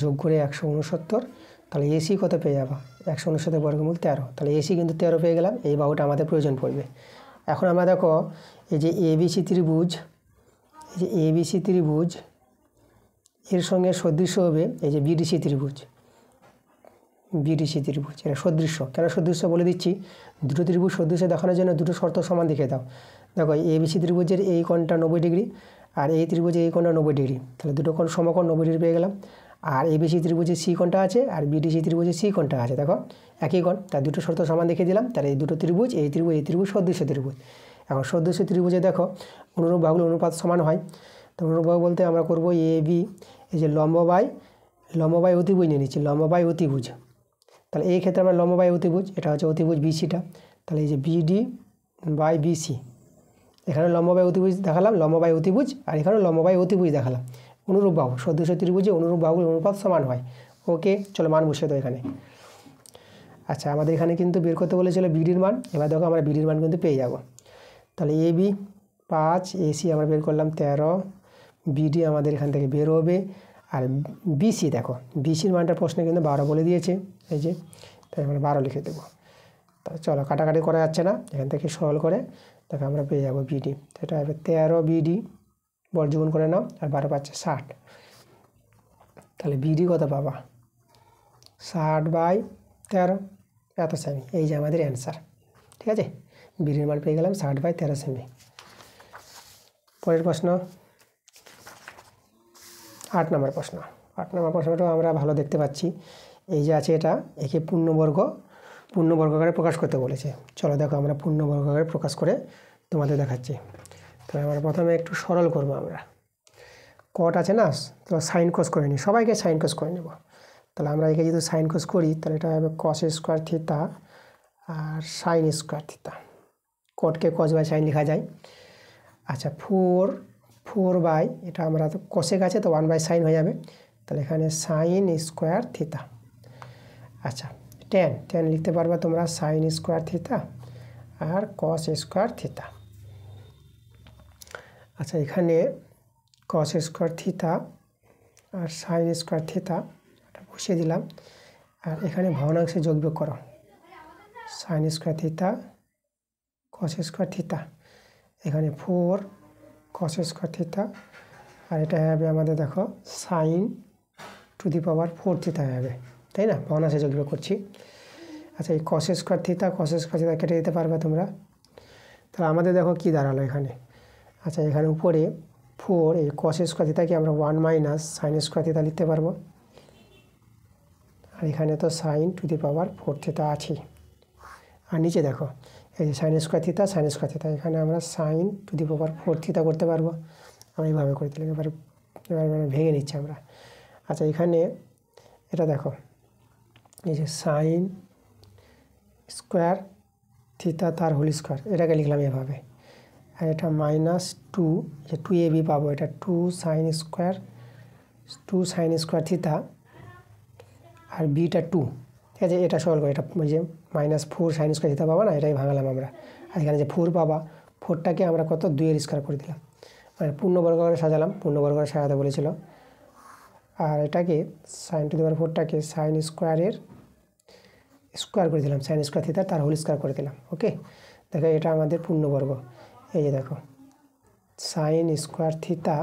যোগ করে 169। তাহলে এসি কত পেয়ে যাবা? 169 বর্গমূল 13। তাহলে এসি কিন্তু 13 পেয়ে গেলাম, এই বাহুটা আমাদের প্রয়োজন পড়বে। এখন আমরা দেখো এই যে এবিসি ত্রিভুজ, এই যে এবিসি ত্রিভুজ এর সঙ্গে সদৃশ্য হবে এই যে বিডিসি ত্রিভুজ। বিডিসি ত্রিভুজ এটা সদৃশ্য, কেন সদৃশ্য বলে দিচ্ছি। দুটো ত্রিভুজ সদৃশ্য দেখানোর জন্য দুটো শর্ত সমান দেখে দাও। দেখো এবিসি ত্রিভুজের এই কোণটা 90 ডিগ্রি, আর এই ত্রিভুজের এই কোণটা 90 ডিগ্রি। তাহলে দুটো কোণ সমকোণ 90 ডিগ্রি পেয়ে গেলাম। আর এবিসি ত্রিভুজের সি কোণটা আছে, আর বিডিসি ত্রিভুজের সি কোণটা আছে, দেখো একই কোণ। তার দুটো শর্ত সমান দেখিয়ে দিলাম। তাহলে এই দুটো ত্রিভুজ, এই ত্রিভুজ সদৃশ্য ত্রিভুজ। এখন সদৃশ্য ত্রিভুজে দেখো অনুরূপ বাহুগুলো অনুপাত সমান হয়। তো অনুরূপ বাহু বলতে আমরা করবো এ বি, এই যে লম্ব বাই অতিভুজ নিয়ে নিচ্ছি, লম্ব বাই অতিভুজ। তাহলে এই ক্ষেত্রে আমরা লম্ব বাই অতিভুজ, এটা হচ্ছে অতিভুজ বিসিটা। তাহলে এই যে বিডি বাই বিসি, এখানে লম্ব বাই অতিভুজ দেখালাম, লম্ব বাই অতিভুজ, আর এখানে লম্ব বাই অতিভুজ দেখালাম। অনুরূপ বাহু, সদৃশ্য ত্রিভুজে অনুরূপ বাহুগুলোর অনুপাত সমান হয়। ওকে, চলো মান বসিয়ে দাও এখানে। আচ্ছা আমাদের এখানে কিন্তু বের করতে বলেছিল বিডির মান। এবার দেখো আমরা বিডির মান কিন্তু পেয়ে যাব। তাহলে এ বি 5, এসি আমরা বের করলাম 13, বিডি আমাদের এখান থেকে বের হবে। আর বিসি দেখো, বিসির মানটা প্রশ্নে কিন্তু 12 বলে দিয়েছে, এই যে, তাই আমরা 12 লিখে দেবো। তাহলে চলো কাটাকাটি করা যাচ্ছে না, এখান থেকে সরল করে দেখো আমরা পেয়ে যাবো বিডি। এটা হবে 13 বিডি, বর্গমূল করে নাও, আর 12 পাচ্ছে 60। তাহলে বিডি কত পাবা? 60/13 এত সেমি, এই যে আমাদের অ্যান্সার, ঠিক আছে। বিডির মান পেয়ে গেলাম 60/13 সেমি। পরের প্রশ্ন 8 নম্বর প্রশ্ন। 8 নম্বর প্রশ্নটাও আমরা ভালো দেখতে পাচ্ছি। এই যে আছে এটা, একে পূর্ণবর্গাকারে প্রকাশ করতে বলেছে। চলো দেখো আমরা পূর্ণবর্গাকারে প্রকাশ করে তোমাদের দেখাচ্ছি। তাহলে আমরা প্রথমে একটু সরল করবো। আমরা কট আছে না, তো সাইন কস করে নিই, সবাইকে সাইন কস করে নেব। তাহলে আমরা একে যদি সাইন কস করি তাহলে এটা হবে কস স্কোয়ার থিটা আর সাইন স্কোয়ার থিটা। কটকে কস বাই সাইন লেখা যায়। আচ্ছা 4 বাই, এটা আমরা তো কসেক আছে তো 1 বাই সাইন হয়ে যাবে। তাহলে এখানে সাইন স্কোয়ার থিটা। আচ্ছা টেন লিখতে পারবা তোমরা, সাইন স্কোয়ার থিটা আর কস স্কোয়ার থিটা। আচ্ছা এখানে কস স্কোয়ার থিটা আর সাইন স্কোয়ার থিটা এটা বসিয়ে দিলাম। আর এখানে ভগ্নাংশে যোগ বিয়োগ করো, sign square theta cos square theta, এখানে 4 কস স্কোয়ার থিটা, আর এটা হবে আমাদের দেখো sine to the power 4 theta হবে, তাই না? ভগ্নাংশে যোগ বিয়োগ করছি। আচ্ছা এই কস স্কোয়ার থিটা কেটে দিতে পারবে তোমরা। তাহলে আমাদের দেখো কী দাঁড়ালো এখানে। আচ্ছা, এখানে উপরে 4 এই কস স্কোয়ার থিটাকে আমরা 1 মাইনাস সাইন স্কোয়ার থিটা লিখতে পারবো। আর এখানে তো sine to the power 4 theta আছে। আর নিচে দেখো এই যে sine square theta sine square theta, এখানে আমরা sine to the power 4 theta করতে পারবো। আমরা এইভাবে করে দিলাম। এবার ভেঙে নিচ্ছি আমরা। আচ্ছা, এখানে এটা দেখো এই যে সাইন স্কোয়ার থিটা তার হোল স্কোয়ার, এটাকে লিখলাম এভাবে। আর এটা মাইনাস 2, যে 2ab পাবো, এটা 2 সাইন স্কোয়ার থিটা আর বিটা 2, ঠিক আছে। এটা সলভ করে এটা ওই যে -4 সাইন স্কোয়ার থিটা পাবো না, এটাই ভাঙালাম আমরা। আর এখানে যে 4 পাবা, 4টাকে আমরা কত 2 এর স্কোয়ার করে দিলাম, মানে পূর্ণবর্গ করে সাজালাম, পূর্ণবর্গ করে সাজাতে বলেছিল। আর এটাকে সাইন টু দি পাওয়ার 4টাকে সাইন স্কোয়ারের স্কোয়ার করে দিলাম, সাইন স্কোয়ার থিটা তার হোল স্কোয়ার করে দিলাম। ওকে, দেখো এটা আমাদের পূর্ণবর্গ। এই যে দেখো সাইন স্কোয়ার থিটা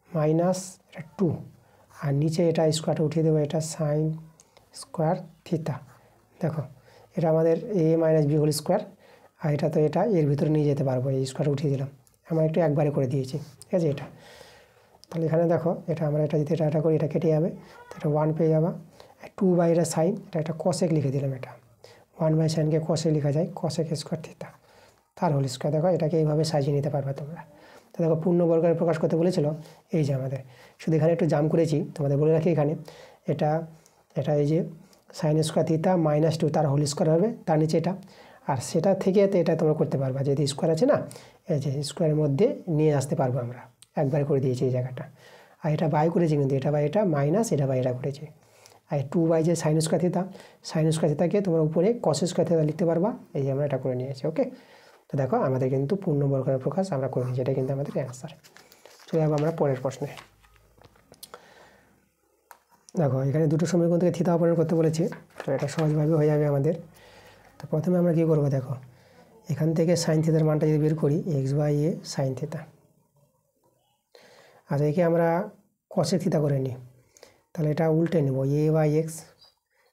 মাইনাস এটা 2, আর নিচে এটা স্কোয়ারটা উঠিয়ে দেবো, এটা সাইন স্কোয়ার থিটা। দেখো এটা আমাদের a minus B whole square, আর এটা তো এটা এর ভিতরে নিয়ে যেতে পারবো, এই স্কোয়ারটা উঠিয়ে দিলাম। আমরা একটু একবারে করে দিয়েছি, ঠিক আছে। এটা তাহলে এখানে দেখো এটা আমরা এটা যদি এটা করি, এটা কেটে যাবে, তো এটা 1 পেয়ে যাবা। 2 বাই এটা সাইন, এটা একটা কসেক লিখে দিলাম। এটা 1 বাই সাইনকে কসেক লেখা যায়, কসেক স্কোয়ার থিটা তার হোল স্কোয়ার। দেখো এটাকে এইভাবে সাজিয়ে নিতে পারবে তোমরা। তো দেখো পূর্ণবর্গের প্রকাশ করতে বলেছিল, এই যে আমাদের শুধু এখানে একটু জাম করেছি, তোমাদের বলে রাখি এখানে এটা এই যে সাইন স্কোয়ার থিটা -2 তার হোল স্কোয়ার হবে, তার নিচে এটা। আর সেটা থেকে তো এটা তোমরা করতে পারবা, যেহেতু স্কোয়ার আছে না, এই যে স্কোয়ারের মধ্যে নিয়ে আসতে পারবো আমরা, একবার করে দিয়েছি এই জায়গাটা। আর এটা বাই করেছি, কিন্তু এটা বাই এটা মাইনাস এটা বাই এটা করেছি। আর 2 বাই যে সাইন স্কোয়ার থিটাকে তোমরা উপরে কস স্কোয়ার থিটা লিখতে পারবা। এই যে আমরা এটা করে নিয়েছি। ওকে, তো দেখো আমাদের কিন্তু পূর্ণবর্গের প্রকাশ আমরা করে নিয়েছি, এটা কিন্তু আমাদের অ্যান্সার। চলে যাবো আমরা পরের প্রশ্নে। দেখো এখানে দুটো সমীকরণ থেকে থিটা অপসারণ করতে বলেছে, তো এটা সহজভাবে হয়ে যাবে আমাদের। তো প্রথমে আমরা কী করবো, দেখো এখান থেকে সাইন থিটার মানটা যদি বের করি, x/a সাইন থিটা, আর একে আমরা কসেক থিটা করে নিই, তাহলে এটা উল্টে নেব a/x,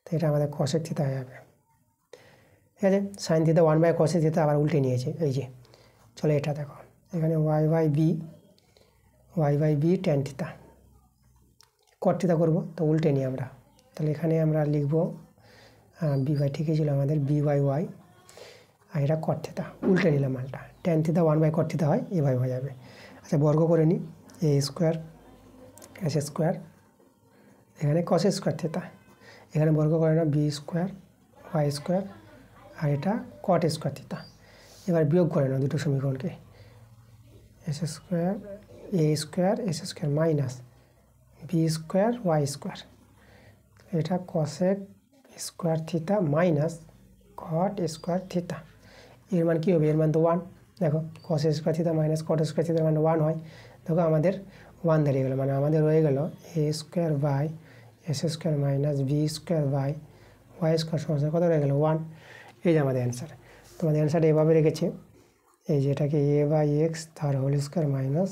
তো এটা আমাদের কসেক থিটা হয়ে যাবে। ঠিক আছে, sine theta 1 by cosec theta আবার উল্টে নিয়েছে। এই যে চলে এটা দেখো এখানে y/b ট্যান থিটা, কট থিটা করবো, তো উল্টে নিই আমরা। তাহলে এখানে আমরা লিখবো b/, ঠিকই ছিল আমাদের b/y, আর এটা কট থিটা, উল্টে নিলাম মানটা। Tan theta 1 by cot theta হয়, এভাবে হয়ে যাবে। আচ্ছা, বর্গ করে নিই, a স্কোয়ার s স্কোয়ার, এখানে কস স্কোয়ার থিটা, এখানে বর্গ করে না b স্কোয়ার y স্কোয়ার, আর এটা কট স্কোয়ার থিটা। এবার বিয়োগ করে নাও দুটো সমীকরণকে, s square a square s square minus b square y square, এটা cosec square theta minus cot square theta. এর মান কী হবে, এর মান তো 1। দেখো cos square theta minus cot square থিটার মান 1 হয়। দেখো আমাদের 1 দাঁড়িয়ে গেলো, মানে আমাদের রয়ে গেল a square by s square minus b square by y square সমস্যা কত রয়ে গেল 1। এই যে আমাদের অ্যান্সার। তোমাদের অ্যান্সারটা এভাবে রেখেছে, এই যে এটাকে a/x তার হোল স্কোয়ার মাইনাস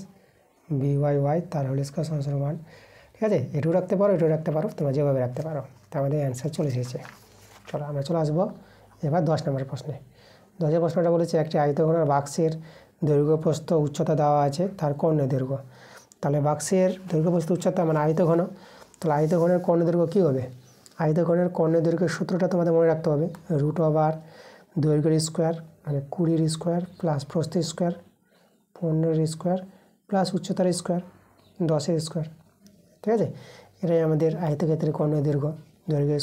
b/y তার হোল স্কোয়ার সমস্যা 1। ঠিক আছে, এটাও রাখতে পারো, এটাও রাখতে পারো, তোমরা যেভাবে রাখতে পারো। তা আমাদের অ্যান্সার চলে এসেছে। চলো আমরা চলে আসবো এবার 10 নম্বর প্রশ্নে। 10 প্রশ্নটা বলেছে একটি আয়তঘনের বাক্সের দৈর্ঘ্য প্রস্থ উচ্চতা দেওয়া আছে, তার কর্ণের দৈর্ঘ্য। তাহলে বাক্সের দৈর্ঘ্য প্রস্থ উচ্চতা মানে আয়তঘন, তাহলে আয়তঘনের কর্ণের দৈর্ঘ্য কী হবে? আয়তঘনের কর্ণের দৈর্ঘ্যের সূত্রটা তোমাদের মনে রাখতে হবে, √ দৈর্ঘ্যের স্কোয়ার মানে 20-এর স্কোয়ার প্লাস প্রস্থের স্কোয়ার 15-এর স্কোয়ার প্লাস উচ্চতার স্কোয়ার 10-এর স্কোয়ার। ঠিক আছে, এটাই আমাদের আয়তক্ষেত্রের কর্ণের দৈর্ঘ্য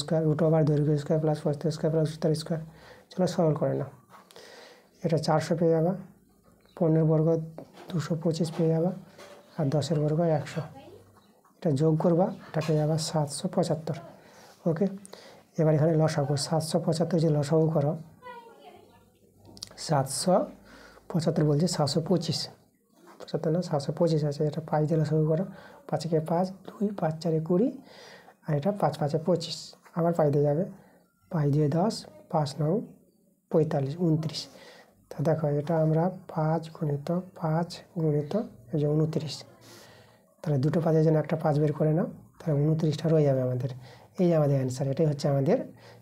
স্কোয়ার, √ দৈর্ঘ্য স্কোয়ার প্লাস প্রস্থের স্কোয়ার প্লাস উচ্চতার স্কোয়ার। চলো সরল করে নাও, এটা 400 পেয়ে যাবা, 15 বর্গ 225 পেয়ে যাবা, আর 10-এর বর্গ 100। এটা যোগ করবা, এটা পেয়ে যাবা 775। ওকে, এবার এখানে লসাগু 775 যে লসাগু করো, 775 বলছে 725, 75 না 725 আছে, এটা 5 দিয়ে লসাগু করো, 5 × 5 2, 5 × 4 20, আর এটা 5 × 5 = 25, আবার 5 দিয়ে যাবে, 5 দিয়ে 10, 5 × 9 = 45, 29। তা দেখো এটা আমরা 5 × 5 × এই যে 29, তাহলে দুটো 5-এর জন্য একটা 5 বের করে নাও, তাহলে 29টা রয়ে যাবে আমাদের। এই যে আমাদের অ্যান্সার, এটাই হচ্ছে আমাদের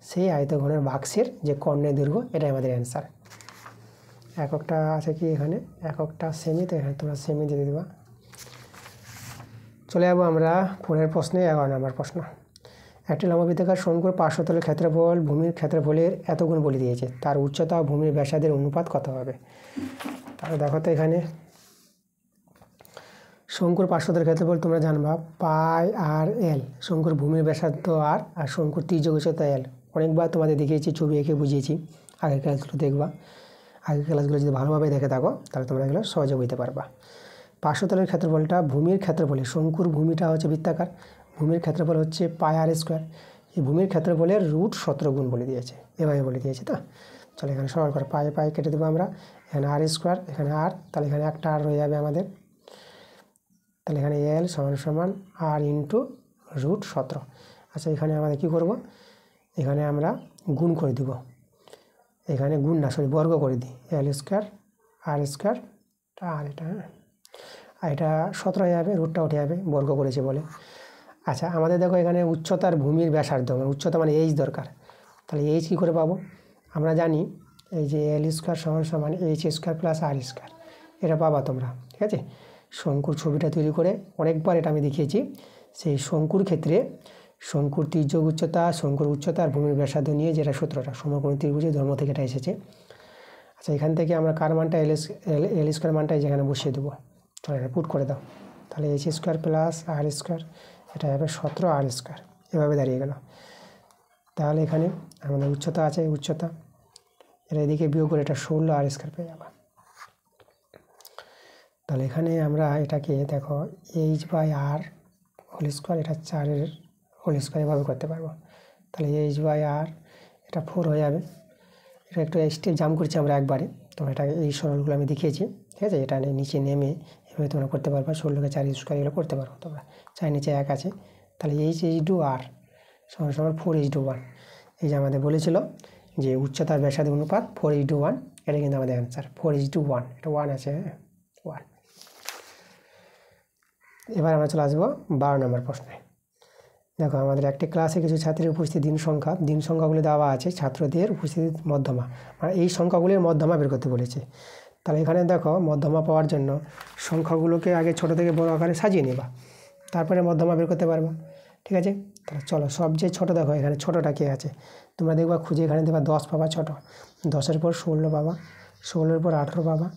সেই আয়তঘনের বাক্সের যে কর্ণের দৈর্ঘ্য, এটাই আমাদের অ্যান্সার। এককটা আছে কি এখানে, এককটা সেমি, তো এখানে তোমরা সেমি দিয়ে দেবা। চলে যাবো আমরা পরের প্রশ্নে, 11 নম্বর প্রশ্ন। একটি লম্ববৃত্তাকার শঙ্কুর পার্শ্বতলের ক্ষেত্রফল ভূমির ক্ষেত্রফলের এত গুণ বলে দিয়েছে, তার উচ্চতা ও ভূমির ব্যাসার্ধের অনুপাত কত হবে? তাহলে দেখো তো এখানে শঙ্কুর পার্শ্বতলের ক্ষেত্রফল তোমরা জানবা পাই আর এল, শঙ্কুর ভূমির ব্যাসার্ধ আর শঙ্কুর তির্যক উচ্চতা এল। অনেকবার তোমাদের দেখিয়েছি, ছবি এঁকে বুঝিয়েছি, আগের ক্লাসগুলো দেখবা। আগের ক্লাসগুলো যদি ভালোভাবে দেখে থাকো তাহলে তোমরা এগুলো সহজে বুঝতে পারবা। পার্শ্বতলের ক্ষেত্রফলটা ভূমির ক্ষেত্রফলে, শঙ্কুর ভূমিটা হচ্ছে বৃত্তাকার, ভূমির ক্ষেত্রফল হচ্ছে পাই আর স্কোয়ার। এই ভূমির ক্ষেত্রফলের √17 গুণ বলে দিয়েছে, এভাবে বলে দিয়েছে। তো চলো এখানে সরল করে পাই পাই কেটে দেবো আমরা, এখানে আর স্কোয়ার, এখানে আর, তাহলে এখানে একটা আর রয়ে যাবে আমাদের। তাহলে এখানে এল সমান সমান আর ইন্টু √17। আচ্ছা এখানে আমাদের কী করব, এখানে আমরা গুণ করে দেব, এখানে গুণ না সরি বর্গ করে দিই, এল স্কোয়ার আর স্কোয়ার আর এটা, আর এটা 17 হয়ে যাবে, √টা উঠে যাবে, বর্গ করেছে বলে। আচ্ছা আমাদের দেখো এখানে উচ্চতার ভূমির ব্যাসার্ধ, মানে উচ্চতা মানে এইচ দরকার। তাহলে এইচ কী করে পাবো? আমরা জানি এই যে এল স্কোয়ার সমান সমান এইচ স্কোয়ার প্লাস আর স্কোয়ার, এটা পাবা তোমরা, ঠিক আছে। শঙ্কুর ছবিটা তৈরি করে অনেকবার এটা আমি দেখিয়েছি। সেই শঙ্কুর ক্ষেত্রে শঙ্কুর তির্যক উচ্চতা, শঙ্কুর উচ্চতা আর ভূমির ব্যাসার্ধ নিয়ে যেটা সূত্রটা, সমকোণী ত্রিভুজের ধর্ম থেকে এটা এসেছে। আচ্ছা এখান থেকে আমরা কার মানটা এল স্কোয়ার মানটা যেখানে বসিয়ে দেবো, তাহলে এটা পুট করে দাও। তাহলে এইচ স্কোয়ার প্লাস আর স্কোয়ার, এটা হবে 17 আর স্কোয়ার, এভাবে দাঁড়িয়ে গেল। তাহলে এখানে আমাদের উচ্চতা আছে, উচ্চতা এটা এদিকে বিয়োগ করে এটা 16 আর স্কোয়ার পেয়ে যাবে। তাহলে এখানে আমরা এটাকে দেখো H by R whole square, এটা 4 হোল স্কোয়ার এভাবে করতে পারবো। তাহলে এইচ বাই আর এটা 4 হয়ে যাবে। এটা একটু স্টেপ জাম্প করছি আমরা একবারে, তোমরা এটা এই সরলগুলো আমি দেখিয়েছি, ঠিক আছে। এটা নিচে নেমে এভাবে তোমরা করতে পারবা, 16কে 4 স্কোয়ার এগুলো করতে পারবো তোমরা, 4 নিচে 1 আছে। তাহলে এইচ2 আর সমান সমান 4:1। এই যে আমাদের বলেছিল যে উচ্চতার ব্যাসার্ধের অনুপাত 4:1, এটা কিন্তু আমাদের অ্যান্সার 4:1, এটা 1 আছে, 1। এবার আমরা চলে আসবো 12 নম্বর প্রশ্নে। দেখো আমাদের একটি ক্লাসে কিছু ছাত্রের উপস্থিত দিন সংখ্যাগুলি দেওয়া আছে, ছাত্রদের উপস্থিতির মধ্যমা, মানে এই সংখ্যাগুলির মধ্যমা বের করতে বলেছে। তাহলে এখানে দেখো মধ্যমা পাওয়ার জন্য সংখ্যাগুলোকে আগে ছোট থেকে বড় আকারে সাজিয়ে নেবা, তারপরে মধ্যমা বের করতে পারবা, ঠিক আছে। তাহলে চলো সবচেয়ে ছোটো দেখো এখানে ছোটোটা কে আছে, তোমরা দেখবা খুঁজে, এখানে দেখবা 10 পাবা ছোটো, 10-এর পর 16 পাবা, 16-এর পর 18 পাবা,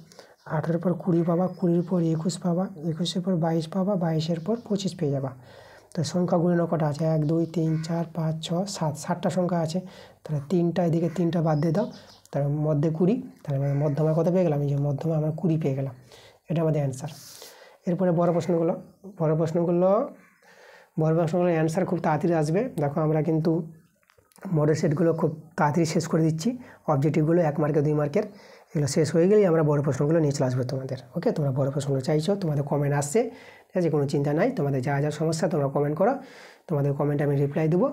18-এর পর 20 পাবা, 20-এর পর 21 পাবা, 21-এর পর 22 পাবা, 22-এর পর 25 পেয়ে যাবা। তো সংখ্যা গুণিন কটা আছে, 1 2 3 4 5 6 7, 7টা সংখ্যা আছে। তাহলে 3টা এদিকে 3টা বাদ দিয়ে দাও, তার মধ্যে 20, তাহলে আমরা মধ্যমা কত পেয়ে গেলাম, এই যে মধ্যমা আমরা 20 পেয়ে গেলাম, এটা আমাদের অ্যান্সার। এরপরে বড় প্রশ্নগুলো অ্যান্সার খুব তাড়াতাড়ি আসবে। দেখো আমরা কিন্তু মডেল সেটগুলো খুব তাড়াতাড়ি শেষ করে দিচ্ছি, অবজেক্টিভগুলো 1 মার্কের 2 মার্কের এগুলো শেষ হয়ে গেলেই আমরা বড় প্রশ্নগুলো নিয়ে চলে আসবো তোমাদের। ওকে, তোমরা বড় প্রশ্নগুলো চাইছো, তোমাদের কমেন্ট আসছে, ঠিক আছে, কোনো চিন্তা নাই। তোমাদের যা যা সমস্যা তোমরা কমেন্ট করো, তোমাদের কমেন্টে আমি রিপ্লাই দেবো,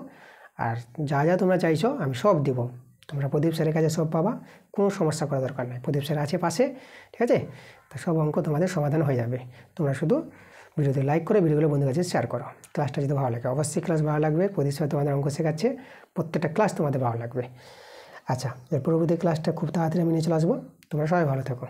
আর যা যা তোমরা চাইছো আমি সব দেবো। তোমরা প্রদীপ স্যারের কাছে সব পাবা, কোনো সমস্যা করার দরকার নাই, প্রদীপ স্যার আছে পাশে, ঠিক আছে। তা সব অঙ্ক তোমাদের সমাধান হয়ে যাবে। তোমরা শুধু ভিডিওতে লাইক করে ভিডিওগুলো বন্ধুদের কাছে শেয়ার করো। ক্লাসটা যদি ভালো লাগে, অবশ্যই ক্লাস ভালো লাগবে, প্রদীপ স্যার তোমাদের অঙ্ক শেখাচ্ছে, প্রত্যেকটা ক্লাস তোমাদের ভালো লাগবে। আচ্ছা, এর পরবর্তী ক্লাসটা খুব তাড়াতাড়ি আমি নিয়ে চলে আসবো। তোমরা সবাই ভালো থাকো।